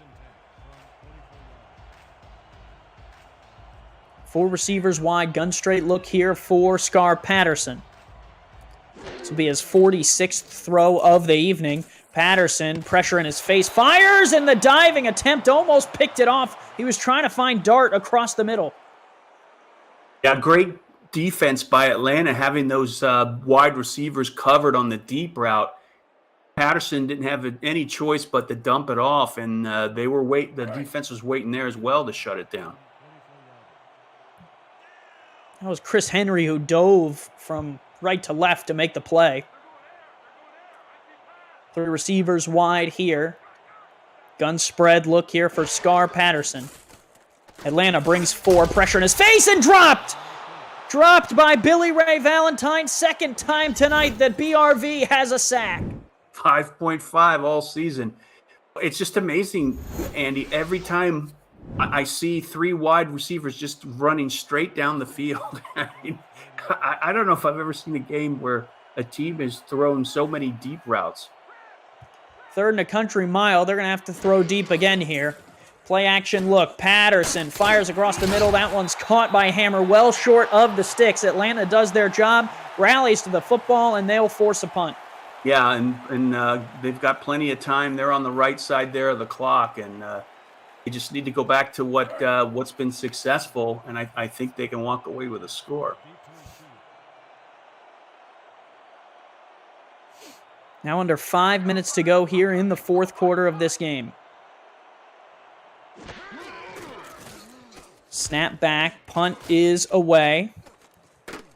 4 receivers wide, gun straight look here for Scar Patterson. This will be his 46th throw of the evening. Patterson, pressure in his face, fires, and the diving attempt almost picked it off. He was trying to find Dart across the middle. Yeah, great defense by Atlanta, having those wide receivers covered on the deep route. Patterson didn't have any choice but to dump it off, and the defense was waiting there as well to shut it down. That was Chris Henry who dove from right to left to make the play. 3 receivers wide here. Gun spread look here for Scar Patterson. Atlanta brings 4, pressure in his face, and dropped! Dropped by Billy Ray Valentine, second time tonight that BRV has a sack. 5.5 all season. It's just amazing, Andy. Every time I see 3 wide receivers just running straight down the field. I don't know if I've ever seen a game where a team has thrown so many deep routes. 3rd and a country mile. They're going to have to throw deep again here. Play action look. Patterson fires across the middle. That one's caught by Hammer, well short of the sticks. Atlanta does their job, rallies to the football, and they'll force a punt. Yeah, and they've got plenty of time. They're on the right side there of the clock, and they just need to go back to what's been successful, and I think they can walk away with a score. Now under 5 minutes to go here in the 4th quarter of this game. Snap back, punt is away,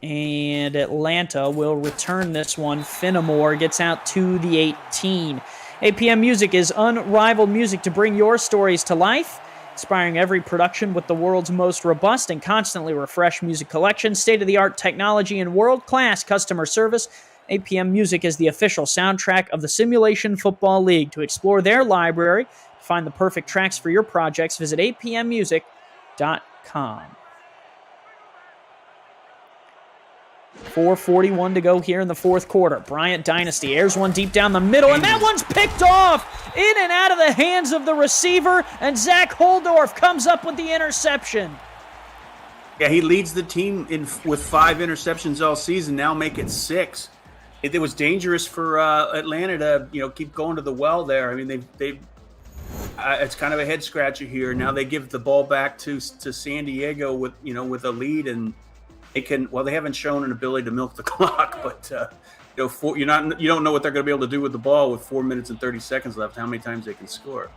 and Atlanta will return this one. Finnemore gets out to the 18. APM Music is unrivaled music to bring your stories to life, inspiring every production with the world's most robust and constantly refreshed music collection, state-of-the-art technology, and world-class customer service. APM Music is the official soundtrack of the Simulation Football League. To explore their library, to find the perfect tracks for your projects, visit apmmusic.com. 4:41 to go here in the 4th quarter. Bryant Dynasty airs one deep down the middle, and that one's picked off in and out of the hands of the receiver, and Zach Holdorf comes up with the interception. Yeah, he leads the team with 5 interceptions all season, now make it 6. It was dangerous for Atlanta to keep going to the well there. I mean, it's kind of a head scratcher here. Now they give the ball back to San Diego with a lead, and they haven't shown an ability to milk the clock, but you don't know what they're going to be able to do with the ball with 4 minutes and 30 seconds left. How many times they can score?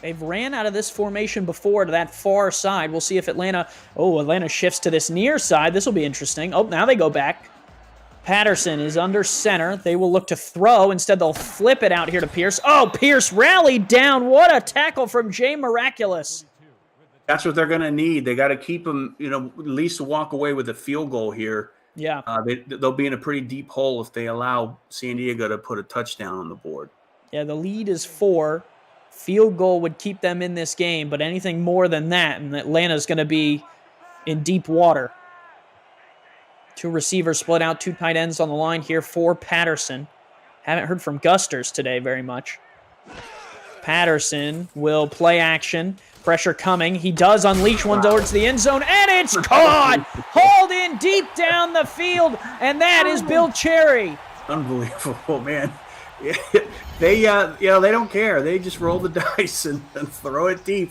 They've ran out of this formation before to that far side. We'll see if Atlanta shifts to this near side. This will be interesting. Oh, now they go back. Patterson is under center. They will look to throw. Instead, they'll flip it out here to Pierce. Oh, Pierce rallied down. What a tackle from Jay Miraculous. That's what they're going to need. They got to keep them, at least walk away with a field goal here. Yeah. They'll be in a pretty deep hole if they allow San Diego to put a touchdown on the board. Yeah, the lead is 4. Field goal would keep them in this game, but anything more than that, and Atlanta's going to be in deep water. 2 receivers split out, 2 tight ends on the line here for Patterson. Haven't heard from Gusters today very much. Patterson will play action. Pressure coming. He does unleash one towards the end zone, and it's caught! Hauled in deep down the field, and that is Bill Cherry. Unbelievable, man. Yeah, they they don't care. They just roll the dice and throw it deep.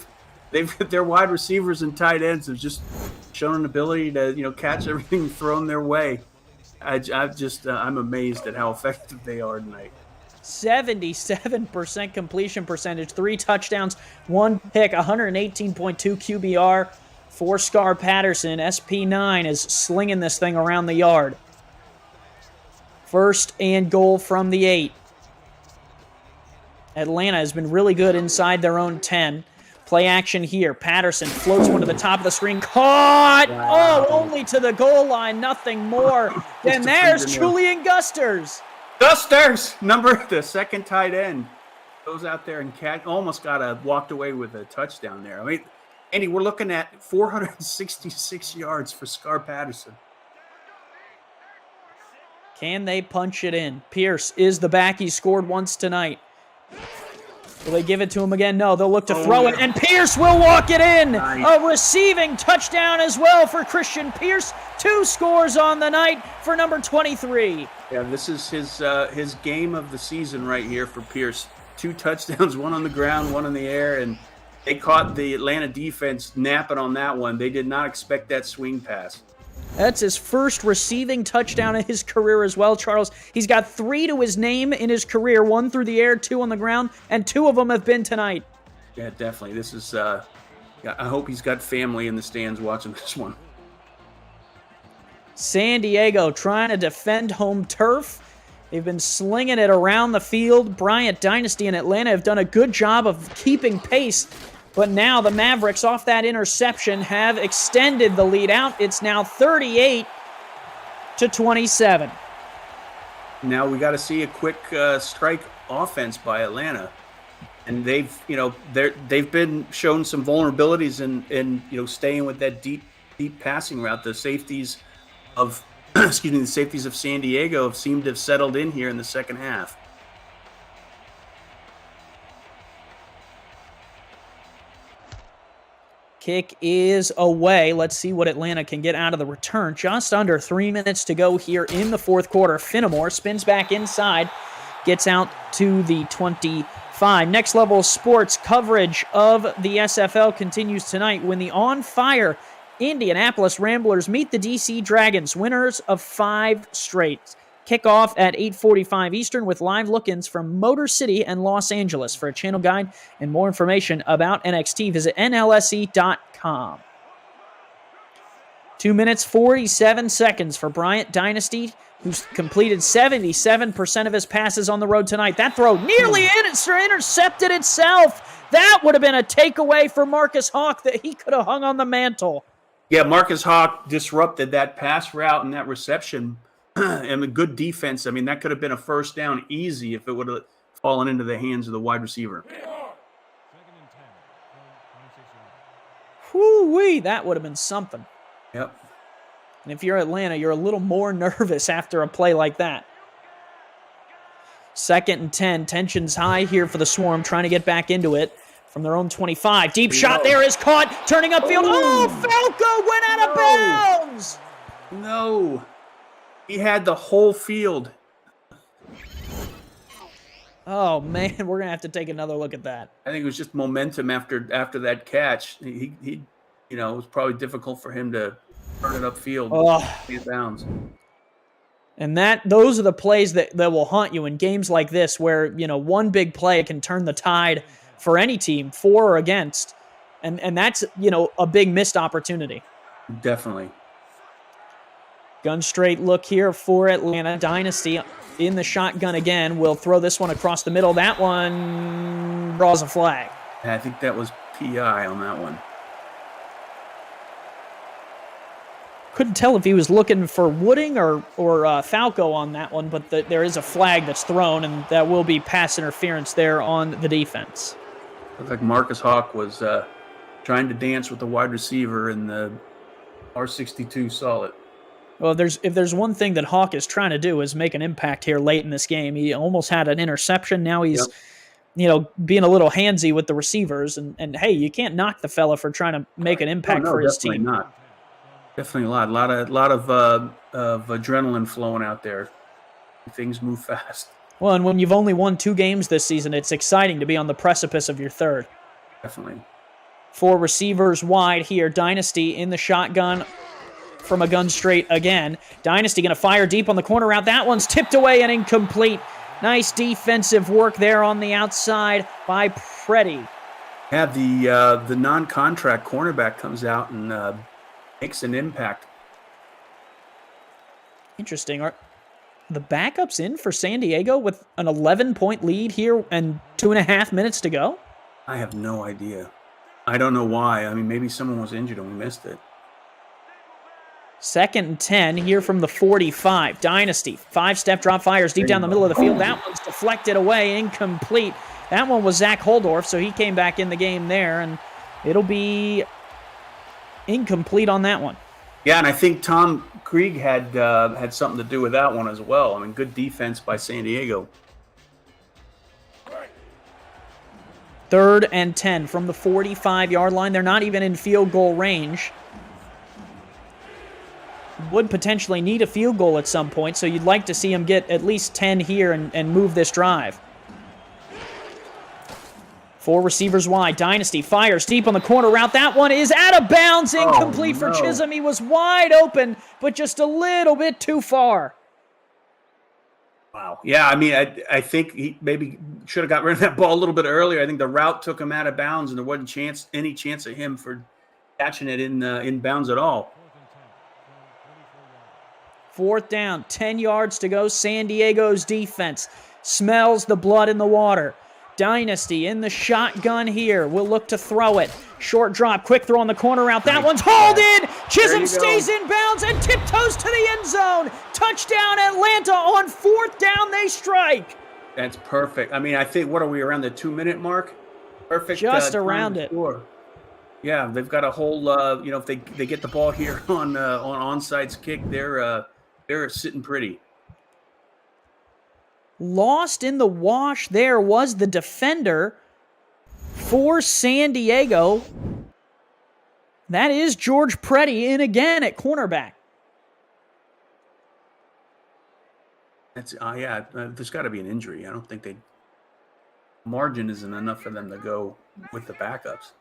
Their wide receivers and tight ends have just shown an ability to catch everything thrown their way. I'm amazed at how effective they are tonight. 77% completion percentage, 3 touchdowns, 1 pick, 118.2 QBR for Scar Patterson. SP9 is slinging this thing around the yard. First and goal from the 8. Atlanta has been really good inside their own 10. Play action here. Patterson floats one to the top of the screen. Caught! Wow. Oh, only to the goal line. Nothing more. And there's Julian Gusters. The second tight end, goes out there and almost walked away with a touchdown there. I mean, Andy, we're looking at 466 yards for Scar Patterson. Can they punch it in? Pierce is the back. He scored once tonight. Will they give it to him again? No, they'll look to throw it, and Pierce will walk it in. Nice. A receiving touchdown as well for Christian Pierce. 2 scores on the night for number 23. Yeah, this is his game of the season right here for Pierce. 2 touchdowns, 1 on the ground, 1 in the air, and they caught the Atlanta defense napping on that one. They did not expect that swing pass. That's his first receiving touchdown in his career as well, Charles. He's got 3 to his name in his career, 1 through the air, 2 on the ground, and 2 of them have been tonight. Yeah, definitely. This is, I hope he's got family in the stands watching this one. San Diego trying to defend home turf. They've been slinging it around the field. Bryant Dynasty and Atlanta have done a good job of keeping pace. But now the Mavericks, off that interception, have extended the lead out. It's now 38-27. Now we got to see a quick strike offense by Atlanta, and they've been shown some vulnerabilities in staying with that deep passing route. The safeties of the safeties of San Diego have seemed to have settled in here in the second half. Kick is away. Let's see what Atlanta can get out of the return. Just under 3 minutes to go here in the fourth quarter. Finnemore spins back inside, gets out to the 25. Next Level Sports coverage of the SFL continues tonight when the on-fire Indianapolis Ramblers meet the DC Dragons, winners of 5 straight. Kickoff at 8:45 Eastern with live look-ins from Motor City and Los Angeles. For a channel guide and more information about NXT, visit NLSE.com. 2 minutes, 47 seconds for Bryant Dynasty, who's completed 77% of his passes on the road tonight. That throw nearly intercepted itself. That would have been a takeaway for Marcus Hawk that he could have hung on the mantle. Yeah, Marcus Hawk disrupted that pass route and that reception. And a good defense. I mean, that could have been a first down easy if it would have fallen into the hands of the wide receiver. Whoo-wee, that would have been something. Yep. And if you're Atlanta, you're a little more nervous after a play like that. 2nd and 10. Tensions high here for the Swarm, trying to get back into it from their own 25. Deep shot there is caught, turning upfield. Oh, Falco went out of bounds! No. He had the whole field. Oh, man, we're going to have to take another look at that. I think it was just momentum after that catch. He it was probably difficult for him to turn it upfield. Bounds. And those are the plays that will haunt you in games like this where, one big play can turn the tide for any team, for or against. And that's, a big missed opportunity. Definitely. Gun straight look here for Atlanta. Dynasty in the shotgun again. Will throw this one across the middle. That one draws a flag. I think that was PI on that one. Couldn't tell if he was looking for Wooding or Falco on that one, but there is a flag that's thrown, and that will be pass interference there on the defense. Looked like Marcus Hawk was trying to dance with the wide receiver, and the R62 saw it. Well, if there's one thing that Hawk is trying to do is make an impact here late in this game. He almost had an interception. Now he's, being a little handsy with the receivers. And hey, you can't knock the fella for trying to make an impact for his team. Not. Definitely a lot of adrenaline flowing out there. Things move fast. Well, and when you've only won 2 games this season, it's exciting to be on the precipice of your third. Definitely. 4 receivers wide here. Dynasty in the shotgun from a gun straight again. Dynasty going to fire deep on the corner route. That one's tipped away and incomplete. Nice defensive work there on the outside by Preddy. Yeah, the non-contract cornerback comes out and makes an impact. Interesting. Are the backups in for San Diego with an 11-point lead here and 2.5 minutes to go? I have no idea. I don't know why. I mean, maybe someone was injured and we missed it. 2nd and 10 here from the 45. Dynasty, 5-step drop, fires deep down the middle of the field. That one's deflected away, incomplete. That one was Zach Holdorf, so he came back in the game there, and it'll be incomplete on that one. Yeah, and I think Tom Krieg had something to do with that one as well. I mean, good defense by San Diego. 3rd and 10 from the 45-yard line. They're not even in field goal range. Would potentially need a field goal at some point, so you'd like to see him get at least 10 here and move this drive. 4 receivers wide. Dynasty fires deep on the corner route. That one is out of bounds. Incomplete for Chisholm. He was wide open, but just a little bit too far. Wow. Yeah, I mean, I think he maybe should have got rid of that ball a little bit earlier. I think the route took him out of bounds, and there wasn't any chance of him for catching it in bounds at all. 4th down, 10 yards to go. San Diego's defense smells the blood in the water. Dynasty in the shotgun here. Will look to throw it. Short drop, quick throw on the corner route. That one's hauled in. Chisholm stays in bounds and tiptoes to the end zone. Touchdown Atlanta on 4th down. They strike. That's perfect. I mean, I think, what are we, around the 2-minute mark? Perfect. Just around it. Yeah, they've got a whole, if they get the ball here on onside kick, they're sitting pretty. Lost in the wash there was the defender for San Diego. That is George Preddy in again at cornerback. That's there's got to be an injury. I don't think margin isn't enough for them to go with the backups.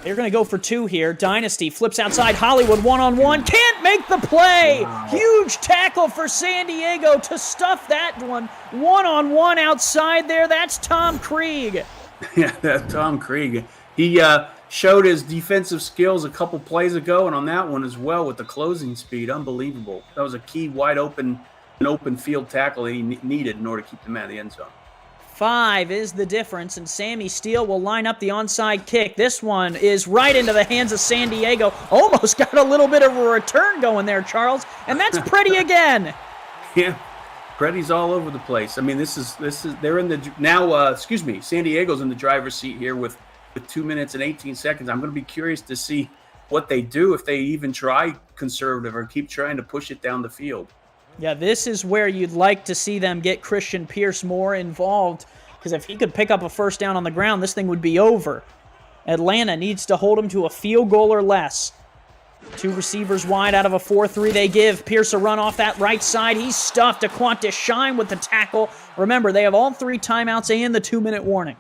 They're going to go for 2 here. Dynasty flips outside. Hollywood one-on-one. Can't make the play. Wow. Huge tackle for San Diego to stuff that one. One-on-one outside there. That's Tom Krieg. Yeah, that's Tom Krieg. He showed his defensive skills a couple plays ago, and on that one as well with the closing speed. Unbelievable. That was a key wide open field tackle that he needed in order to keep them out of the end zone. 5 is the difference, and Sammy Steele will line up the onside kick. This one is right into the hands of San Diego. Almost got a little bit of a return going there, Charles, and that's Preddy again. Yeah, Preddy's all over the place. I mean, this is they're in the now. San Diego's in the driver's seat here with 2 minutes and 18 seconds. I'm going to be curious to see what they do, if they even try conservative or keep trying to push it down the field. Yeah, this is where you'd like to see them get Christian Pierce more involved, because if he could pick up a 1st down on the ground, this thing would be over. Atlanta needs to hold him to a field goal or less. 2 receivers wide out of a 4-3 they give. Pierce a run off that right side. He's stuffed. Aquantis Shine with the tackle. Remember, they have all 3 timeouts and the 2-minute warning.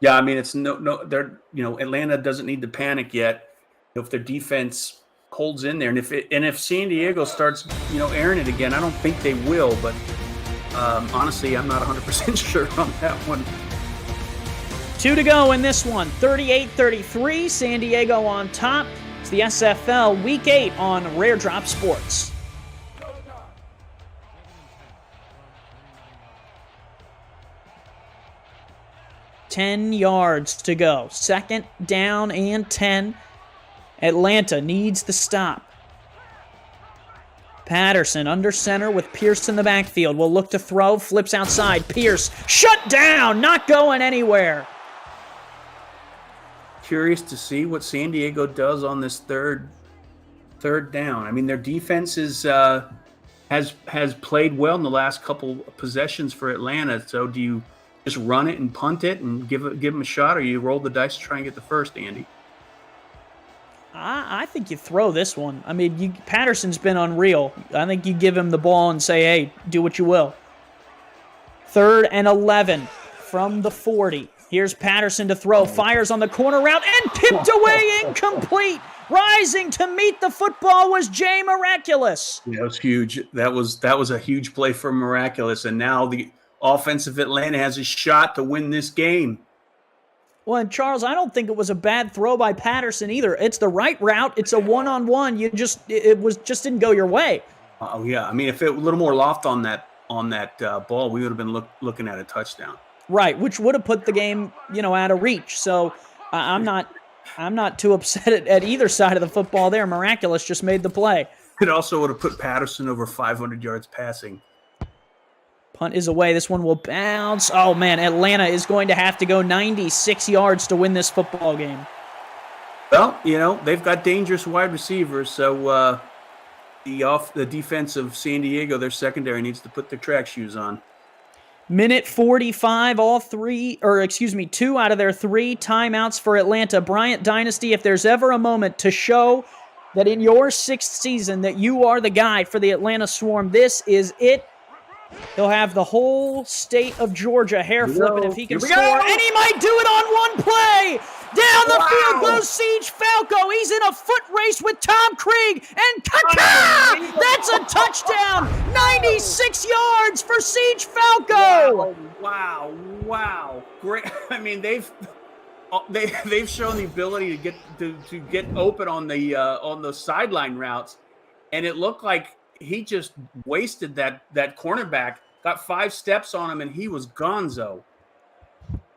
Yeah, I mean, it's they're Atlanta doesn't need to panic yet. If their defense holds in there, and if San Diego starts airing it again, I don't think they will, but honestly, I'm not 100% sure on that one. 2 to go in this one. 38-33, San Diego on top. It's the SFL Week 8 on Rare Drop Sports. $10 yards to go. 2nd down and 10. Atlanta needs the stop. Patterson under center with Pierce in the backfield. Will look to throw. Flips outside. Pierce shut down. Not going anywhere. Curious to see what San Diego does on this third down. I mean, their defense has played well in the last couple possessions for Atlanta. So do you just run it and punt it and give them a shot, or you roll the dice to try and get the first, Andy? I think you throw this one. I mean, Patterson's been unreal. I think you give him the ball and say, hey, do what you will. 3rd and 11 from the 40. Here's Patterson to throw. Fires on the corner route and tipped away, incomplete. Rising to meet the football was Jay Miraculous. Yeah, that was huge. That was a huge play for Miraculous, and now the offense of Atlanta has a shot to win this game. Well, and Charles, I don't think it was a bad throw by Patterson either. It's the right route. It's a one-on-one. It just didn't go your way. Oh yeah, I mean, if it was a little more loft on that ball, we would have been looking at a touchdown. Right, which would have put the game, out of reach. So I'm not too upset at either side of the football there. Miraculous just made the play. It also would have put Patterson over 500 yards passing. Punt is away. This one will bounce. Oh, man, Atlanta is going to have to go 96 yards to win this football game. Well, they've got dangerous wide receivers, so the defense of San Diego, their secondary, needs to put their track shoes on. Minute 45, two out of their 3 timeouts for Atlanta. Bryant Dynasty, if there's ever a moment to show that in your 6th season that you are the guy for the Atlanta Swarm, this is it. He'll have the whole state of Georgia hair flipping if he can score. And he might do it on one play. Down the field goes Siege Falco. He's in a foot race with Tom Krieg. And that's a touchdown. 96 yards for Siege Falco. Wow. Great. I mean, they've shown the ability to get open on the sideline routes, and it looked like he just wasted that cornerback, got 5 steps on him, and he was gonzo.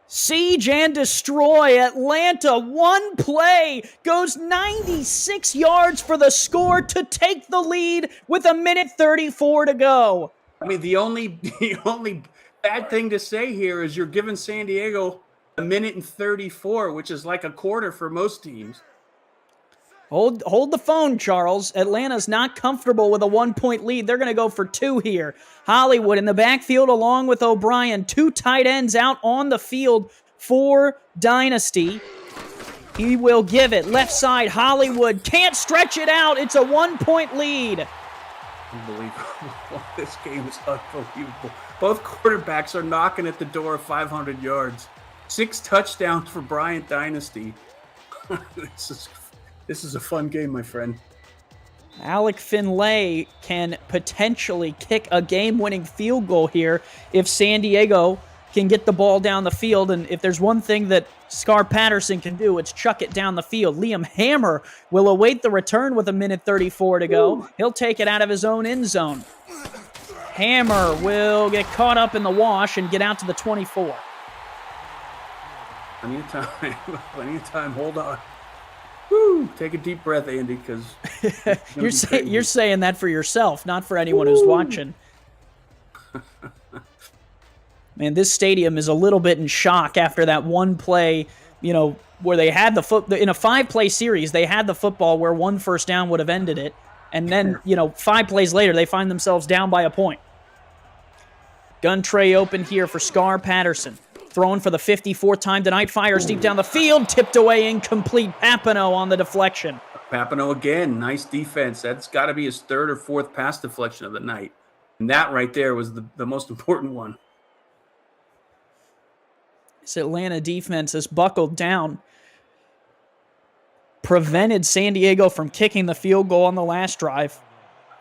Siege and destroy. Atlanta, one play, goes 96 yards for the score to take the lead with a minute 34 to go. I mean, the only bad thing to say here is you're giving San Diego a minute and 34, which is like a quarter for most teams. Hold the phone, Charles. Atlanta's not comfortable with a 1-point lead. They're going to go for 2 here. Hollywood in the backfield along with O'Brien. 2 tight ends out on the field for Dynasty. He will give it. Left side, Hollywood can't stretch it out. It's a 1-point lead. Unbelievable. This game is unbelievable. Both quarterbacks are knocking at the door of 500 yards. 6 touchdowns for Bryant Dynasty. This is a fun game, my friend. Alec Finlay can potentially kick a game-winning field goal here if San Diego can get the ball down the field. And if there's one thing that Scar Patterson can do, it's chuck it down the field. Liam Hammer will await the return with a minute 34 to go. He'll take it out of his own end zone. Hammer will get caught up in the wash and get out to the 24. Plenty of time. Hold on. Woo! Take a deep breath, Andy, because you're saying that for yourself, not for anyone who's watching. Man, this stadium is a little bit in shock after that one play, where they had in a 5-play series, they had the football where 1 first down would have ended it, and then 5 plays later they find themselves down by a point. Gun tray open here for Scar Patterson. Thrown for the 54th time tonight, fires deep down the field, tipped away, incomplete. Papineau on the deflection. Papineau again, nice defense. That's got to be his 3rd or 4th pass deflection of the night. And that right there was the most important one. This Atlanta defense has buckled down. Prevented San Diego from kicking the field goal on the last drive.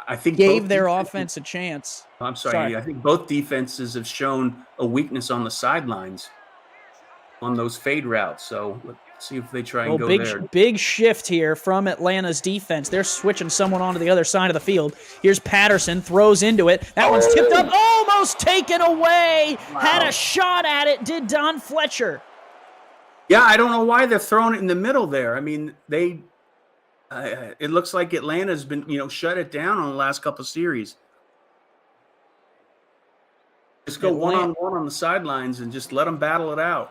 I think gave their offense a chance. I'm sorry. I think both defenses have shown a weakness on the sidelines on those fade routes. So let's see if they try and go there. Big shift here from Atlanta's defense. They're switching someone onto the other side of the field. Here's Patterson, throws into it. That one's tipped up, almost taken away. Wow. Had a shot at it, did Don Fletcher. Yeah, I don't know why they're throwing it in the middle there. I mean, it looks like Atlanta's been, shut it down on the last couple of series. Just go one-on-one on the sidelines and just let them battle it out.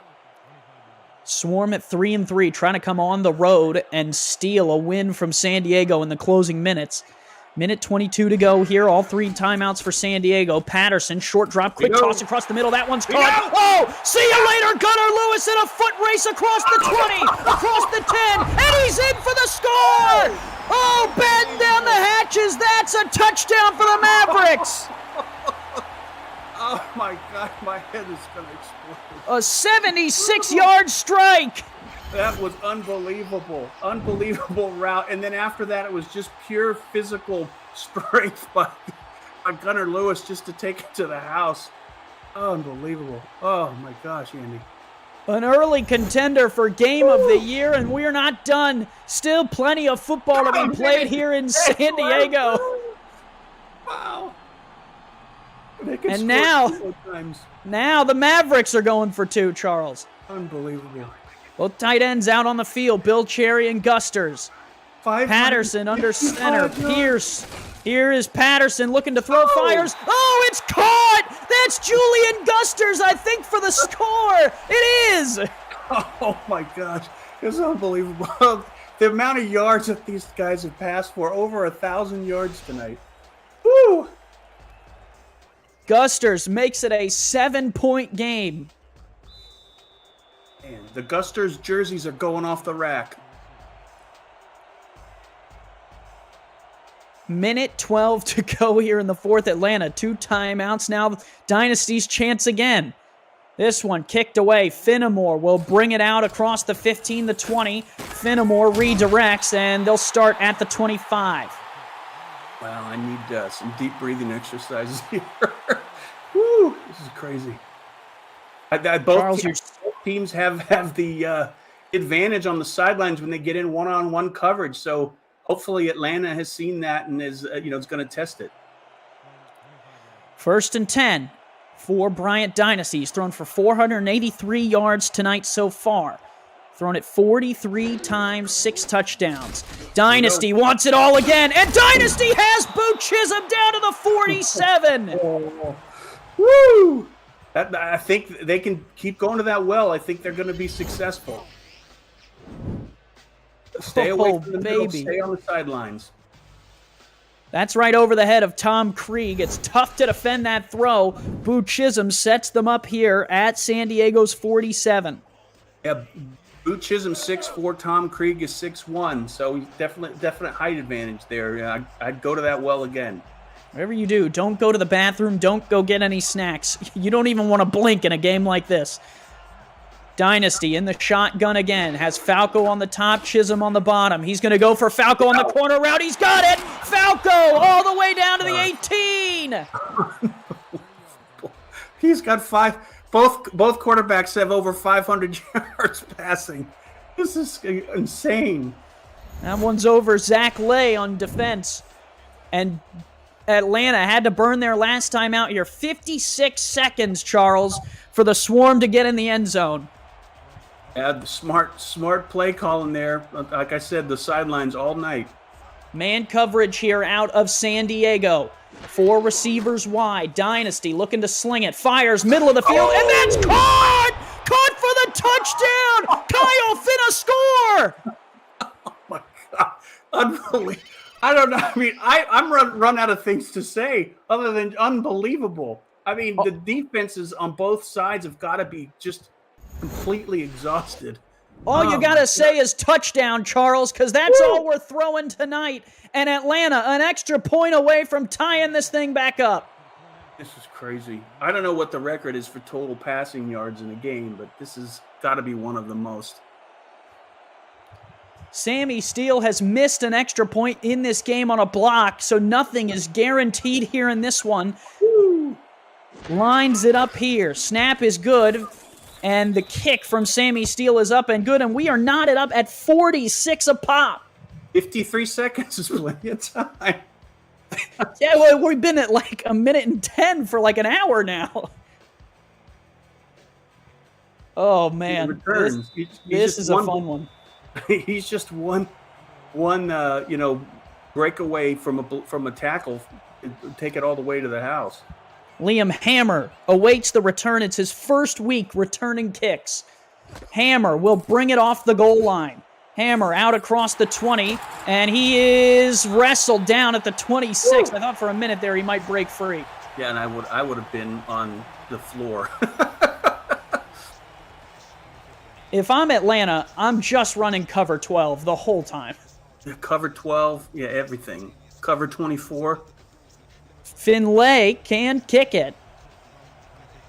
Swarm at 3-3, trying to come on the road and steal a win from San Diego in the closing minutes. Minute 22 to go here. All 3 timeouts for San Diego. Patterson, short drop, quick toss across the middle. That one's caught. Oh, see you later, Gunnar Lewis in a foot race across the 20, across the 10, and he's in for the score! Oh, batten down the hatches. That's a touchdown for the Mavericks. Oh, my God, my head is going to explode. A 76-yard strike. That was unbelievable. Unbelievable route. And then after that, it was just pure physical strength by Gunnar Lewis just to take it to the house. Unbelievable. Oh, my gosh, Andy. An early contender for Game of the Year, and we're not done. Still plenty of football to be played here in San Diego. Wow. And now the Mavericks are going for 2, Charles. Unbelievable. Both tight ends out on the field, Bill Cherry and Gusters. Patterson under center, Pierce. Here is Patterson looking to throw, fires. Oh, it's caught! That's Julian Gusters, I think, for the score. It is! Oh, my gosh. It's unbelievable. The amount of yards that these guys have passed for, over 1,000 yards tonight. Woo! Gusters makes it a 7-point game. Man, the Gusters jerseys are going off the rack. Minute 12 to go here in the fourth. Atlanta, 2 timeouts now. Dynasty's chance again. This one kicked away. Finnemore will bring it out across the 15, the 20. Finnemore redirects, and they'll start at the 25. Wow, I need some deep breathing exercises here. Woo, this is crazy. Both teams have the advantage on the sidelines when they get in one-on-one coverage. So hopefully Atlanta has seen that and is is going to test it. 1st and 10 for Bryant Dynasty. He's thrown for 483 yards tonight so far. Thrown it 43 times, 6 touchdowns. Dynasty wants it all again, and Dynasty has Boo Chisholm down to the 47. Woo! I think they can keep going to that well. I think they're going to be successful. Stay away from the middle. Stay on the sidelines. That's right over the head of Tom Krieg. It's tough to defend that throw. Boo Chisholm sets them up here at San Diego's 47. Yeah, Boo Chisholm 6'4", Tom Krieg is 6'1", so he's definite height advantage there. Yeah, I'd go to that well again. Whatever you do, don't go to the bathroom. Don't go get any snacks. You don't even want to blink in a game like this. Dynasty in the shotgun again. Has Falco on the top, Chisholm on the bottom. He's going to go for Falco on the corner route. He's got it! Falco all the way down to the 18! He's got 5. Both quarterbacks have over 500 yards passing. This is insane. That one's over Zach Lay on defense. And Atlanta had to burn their last time out here. 56 seconds, Charles, for the Swarm to get in the end zone. Yeah, smart play calling there. Like I said, the sidelines all night. Man coverage here out of San Diego. 4 receivers wide. Dynasty looking to sling it. Fires middle of the field, and that's caught! Caught for the touchdown! Kyle Finna score! Oh, my God. Unbelievable. I don't know. I mean, I'm run out of things to say other than unbelievable. I mean, the defenses on both sides have got to be just completely exhausted. All you got to say is touchdown, Charles, because that's all we're throwing tonight. And Atlanta, an extra point away from tying this thing back up. This is crazy. I don't know what the record is for total passing yards in a game, but this has got to be one of the most. Sammy Steele has missed an extra point in this game on a block, so nothing is guaranteed here in this one. Woo. Lines it up here. Snap is good, and the kick from Sammy Steele is up and good, and we are knotted up at 46 a pop. 53 seconds is plenty of time. Yeah, well, we've been at like a minute and 10 for like an hour now. Oh, man. This is a fun one. He's just one breakaway from a tackle, take it all the way to the house. Liam Hammer awaits the return. It's his first week returning kicks. Hammer will bring it off the goal line. Hammer out across the 20, and he is wrestled down at the 26. I thought for a minute there he might break free. Yeah, and I would have been on the floor. If I'm Atlanta, I'm just running cover 12 the whole time. Cover 12, yeah, everything. Cover 24. Finlay can kick it.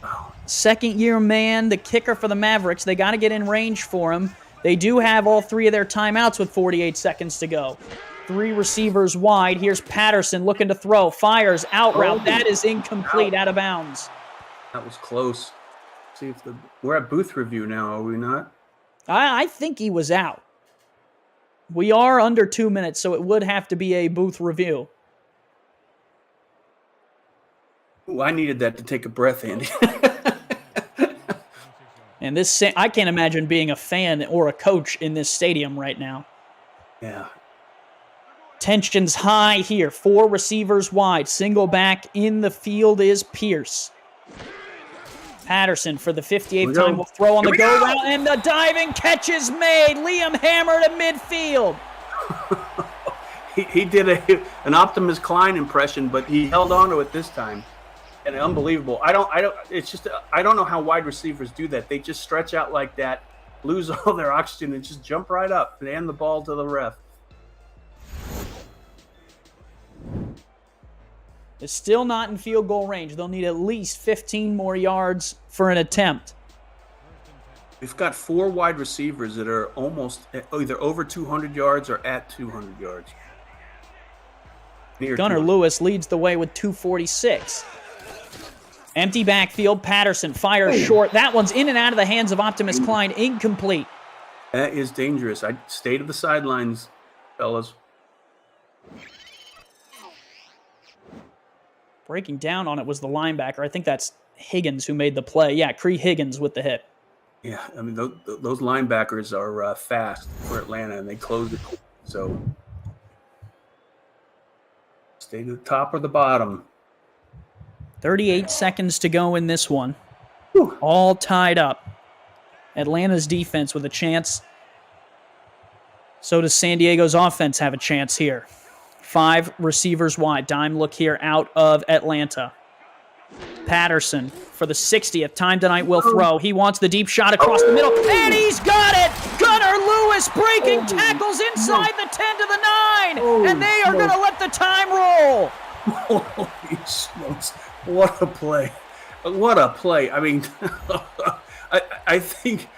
Oh. Second-year man, the kicker for the Mavericks. They got to get in range for him. They do have all three of their timeouts with 48 seconds to go. Three receivers wide. Here's Patterson looking to throw. Fires out route. That is incomplete, out of bounds. That was close. See if we're at booth review now, are we not? I think he was out. We are under 2 minutes, so it would have to be a booth review. Ooh, I needed that to take a breath, Andy. And this, I can't imagine being a fan or a coach in this stadium right now. Yeah. Tension's high here. Four receivers wide. Single back in the field is Pierce. Patterson for the 58th time will throw on the go route, and the diving catch is made. Liam Hammer to midfield. he did an Optimus Klein impression, but he held on to it this time. And unbelievable. I don't know how wide receivers do that. They just stretch out like that, lose all their oxygen, and just jump right up and hand the ball to the ref. It's still not in field goal range. They'll need at least 15 more yards for an attempt. We've got four wide receivers that are almost either over 200 yards or at 200 yards. Gunnar Lewis leads the way with 246. Empty backfield. Patterson fires short. That one's in and out of the hands of Optimus Klein. Incomplete. That is dangerous. I stay to the sidelines, fellas. Breaking down on it was the linebacker. I think that's Higgins who made the play. Yeah, Cree Higgins with the hit. Yeah, I mean, those linebackers are fast for Atlanta, and they close it. So stay to the top or the bottom. 38 seconds to go in this one. Whew. All tied up. Atlanta's defense with a chance. So does San Diego's offense have a chance here. Five receivers wide. Dime look here out of Atlanta. Patterson for the 60th time tonight will throw. He wants the deep shot across the middle, and he's got it! Gunnar Lewis breaking tackles inside the 10 to the 9, and they are going to let the time roll. Holy smokes. What a play. What a play. I mean, I think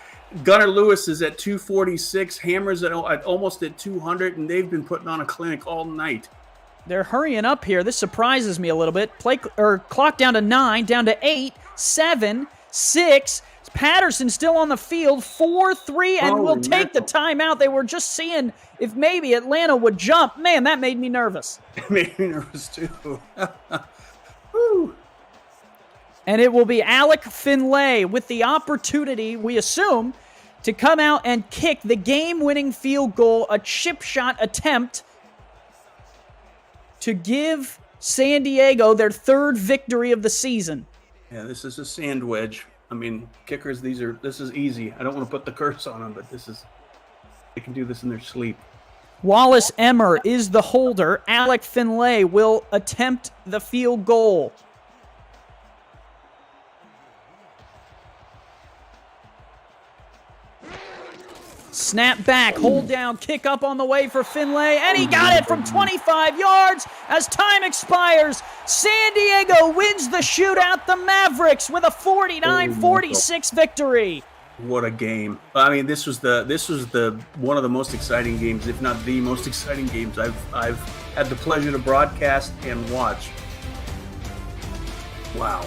Gunnar Lewis is at 246, Hammer's at almost at 200, and they've been putting on a clinic all night. They're hurrying up here. This surprises me a little bit. Clock down to 9, down to 8, 7, 6. Patterson still on the field, 4-3, and will take the timeout. They were just seeing if maybe Atlanta would jump. Man, that made me nervous. It made me nervous too. And it will be Alec Finlay with the opportunity, we assume, to come out and kick the game-winning field goal, a chip shot attempt to give San Diego their third victory of the season. Yeah, this is a sand wedge. I mean, kickers, this is easy. I don't want to put the curse on them, but they can do this in their sleep. Wallace Emmer is the holder. Alec Finlay will attempt the field goal. Snap back, hold down, kick up on the way for Finlay, and he got it from 25 yards as time expires. San Diego wins the shootout, the Mavericks, with a 49-46 victory. What a game. I mean, this was the one of the most exciting games, if not the most exciting games I've had the pleasure to broadcast and watch. Wow.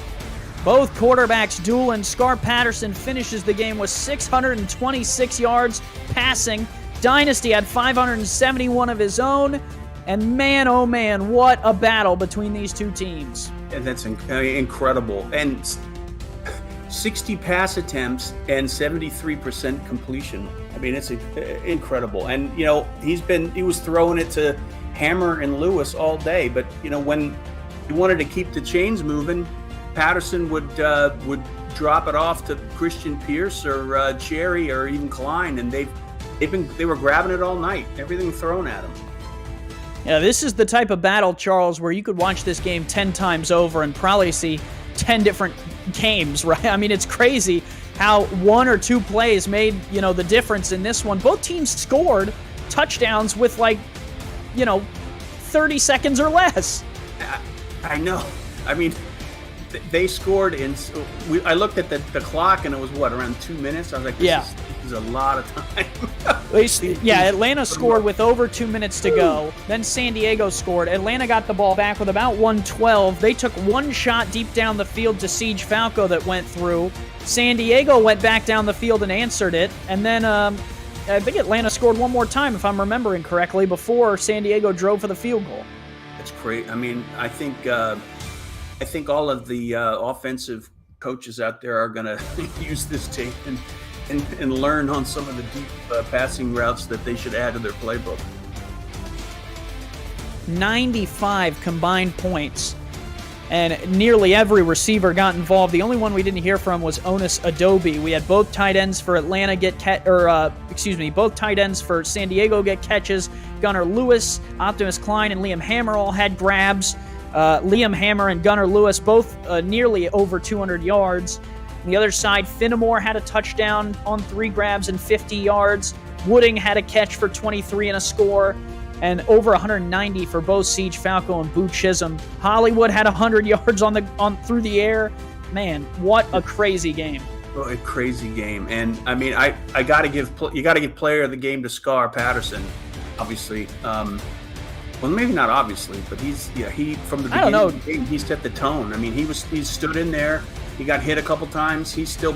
Both quarterbacks duel, and Scar Patterson finishes the game with 626 yards passing. Dynasty had 571 of his own. And man, oh man, what a battle between these two teams. And that's incredible. And 60 pass attempts and 73% completion. I mean, it's incredible. And, you know, he was throwing it to Hammer and Lewis all day. But, you know, when he wanted to keep the chains moving, Patterson would drop it off to Christian Pierce or Cherry or even Klein, and They were grabbing it all night, everything thrown at them. Yeah, this is the type of battle, Charles, where you could watch this game 10 times over and probably see 10 different games, right? I mean, it's crazy how one or two plays made, the difference in this one. Both teams scored touchdowns with 30 seconds or less. I know. I mean, they scored I looked at the clock and it was around 2 minutes. I was like, this is a lot of time. Atlanta scored with over 2 minutes to go. Then San Diego scored. Atlanta got the ball back with about 1:12. They took one shot deep down the field to Siege Falco that went through. San Diego went back down the field and answered it. And then I think Atlanta scored one more time, if I'm remembering correctly, before San Diego drove for the field goal. That's great. I mean, I think all of the offensive coaches out there are going to use this tape and learn on some of the deep passing routes that they should add to their playbook. 95 combined points, and nearly every receiver got involved. The only one we didn't hear from was Onus Adobe. We had both tight ends for Atlanta both tight ends for San Diego get catches. Gunnar Lewis, Optimus Klein, and Liam Hammer all had grabs. Liam Hammer and Gunnar Lewis both nearly over 200 yards. On the other side, Finnemore had a touchdown on 3 grabs and 50 yards. Wooding had a catch for 23 and a score, and over 190 for both Siege Falco and Boo Chisholm. Hollywood had 100 yards through the air. Man, what a crazy game! Oh, a crazy game, and I mean, I got to give player of the game to Scar Patterson, obviously. Well, maybe not obviously, but he from the beginning of the game, he set the tone. I mean, he stood in there. He got hit a couple times. He was still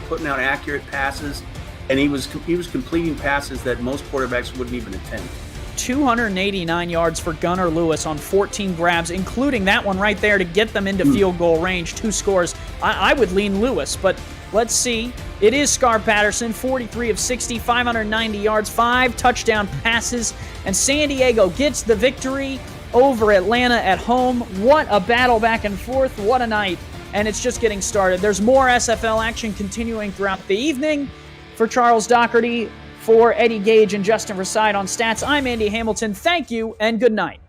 putting out accurate passes, and he was completing passes that most quarterbacks wouldn't even attempt. 289 yards for Gunnar Lewis on 14 grabs, including that one right there to get them into field goal range. 2 scores. I would lean Lewis, but let's see. It is Scar Patterson, 43 of 60, 590 yards, 5 touchdown passes, and San Diego gets the victory over Atlanta at home. What a battle back and forth. What a night. And it's just getting started. There's more SFL action continuing throughout the evening. For Charles Doherty, for Eddie Gage and Justin Reside on Stats, I'm Andy Hamilton. Thank you and good night.